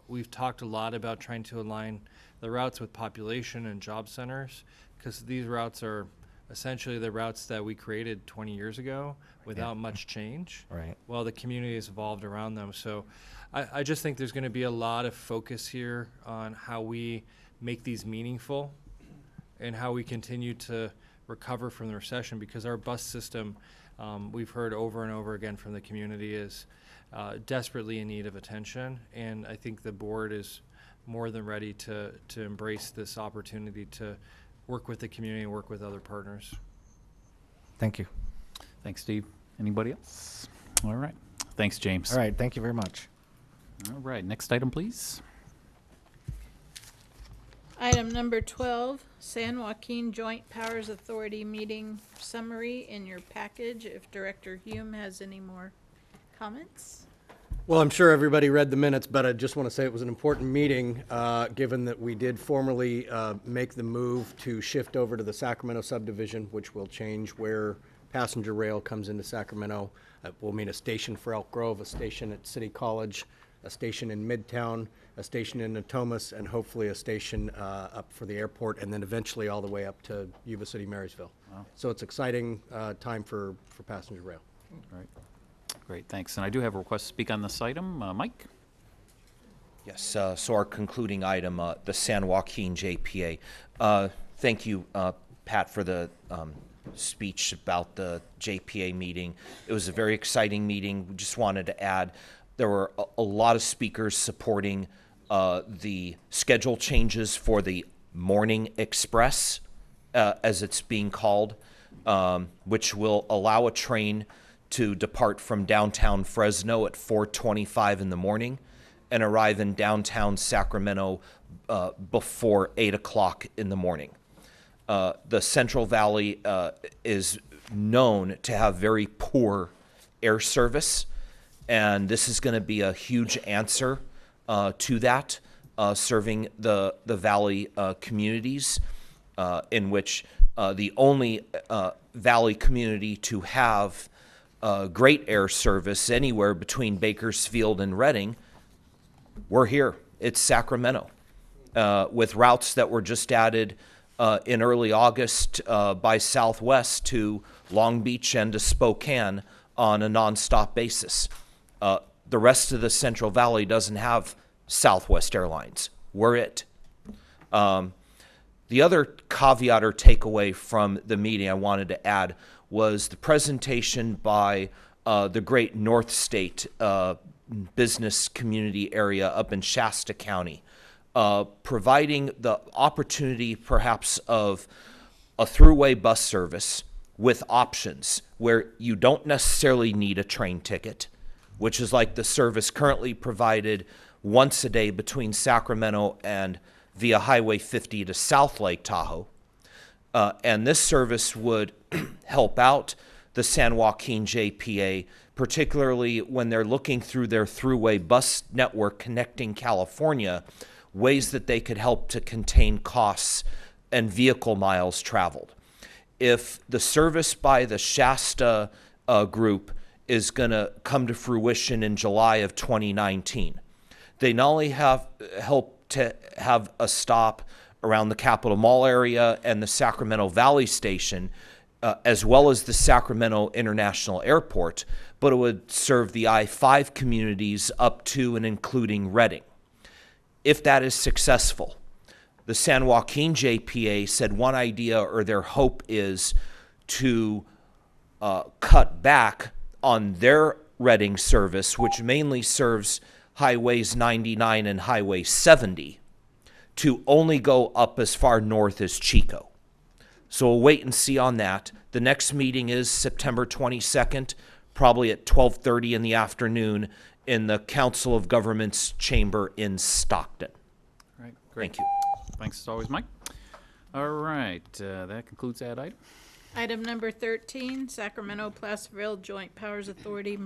S12: We've talked a lot about trying to align the routes with population and job centers, because these routes are essentially the routes that we created 20 years ago without much change, while the community has evolved around them. So I just think there's going to be a lot of focus here on how we make these meaningful and how we continue to recover from the recession, because our bus system, we've heard over and over again from the community, is desperately in need of attention. And I think the board is more than ready to embrace this opportunity to work with the community and work with other partners.
S21: Thank you.
S1: Thanks, Steve. Anybody else? All right. Thanks, James.
S21: All right, thank you very much.
S1: All right, next item, please.
S2: Item number 12, San Joaquin Joint Powers Authority meeting summary in your package. If Director Hume has any more comments.
S11: Well, I'm sure everybody read the minutes, but I just want to say it was an important meeting, given that we did formally make the move to shift over to the Sacramento subdivision, which will change where passenger rail comes into Sacramento. It will mean a station for Elk Grove, a station at City College, a station in Midtown, a station in Natomas, and hopefully a station up for the airport, and then eventually all the way up to Yuba City, Marysville.
S1: Wow.
S11: So it's exciting time for passenger rail.
S1: All right. Great, thanks. And I do have a request to speak on this item. Mike?
S6: Yes, so our concluding item, the San Joaquin JPA. Thank you, Pat, for the speech about the JPA meeting. It was a very exciting meeting. We just wanted to add there were a lot of speakers supporting the schedule changes for the Morning Express, as it's being called, which will allow a train to depart from downtown Fresno at 4:25 in the morning and arrive in downtown Sacramento before 8 o'clock in the morning. The Central Valley is known to have very poor air service, and this is going to be a huge answer to that, serving the Valley communities, in which the only Valley community to have great air service anywhere between Bakersfield and Redding, we're here. It's Sacramento, with routes that were just added in early August by Southwest to Long Beach and to Spokane on a nonstop basis. The rest of the Central Valley doesn't have Southwest Airlines. We're it. The other caveat or takeaway from the meeting I wanted to add was the presentation by the great North State business community area up in Shasta County, providing the opportunity perhaps of a throughway bus service with options where you don't necessarily need a train ticket, which is like the service currently provided once a day between Sacramento and via Highway 50 to South Lake Tahoe. And this service would help out the San Joaquin JPA, particularly when they're looking through their throughway bus network connecting California, ways that they could help to contain costs and vehicle miles traveled. If the service by the Shasta group is going to come to fruition in July of 2019, they not only help to have a stop around the Capitol Mall area and the Sacramento Valley Station, as well as the Sacramento International Airport, but it would serve the I-5 communities up to and including Redding. If that is successful, the San Joaquin JPA said one idea or their hope is to cut back on their Redding service, which mainly serves Highways 99 and Highway 70, to only go up as far north as Chico. So we'll wait and see on that. The next meeting is September 22nd, probably at 12:30 in the afternoon in the Council of Governments chamber in Stockton.
S1: All right, great.
S6: Thank you.
S1: Thanks as always, Mike. All right, that concludes that item.
S2: Item number 13, Sacramento Placerville Joint Powers Authority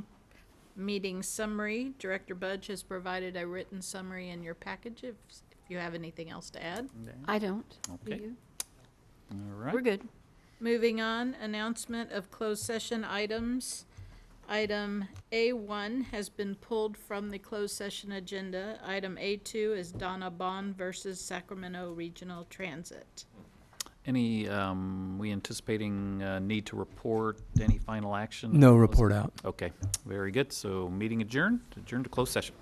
S2: meeting summary. Director Budge has provided a written summary in your package if you have anything else to add.
S19: I don't. Do
S1: Okay.
S19: you?
S1: All right.
S19: We're good.
S2: Moving on, announcement of closed session items. Item A1 has been pulled from the closed session agenda. Item A2 is Donna Bond versus Sacramento Regional Transit.
S1: Any, we anticipating need to report any final action?
S4: No report out.
S1: Okay, very good. So meeting adjourned to closed session.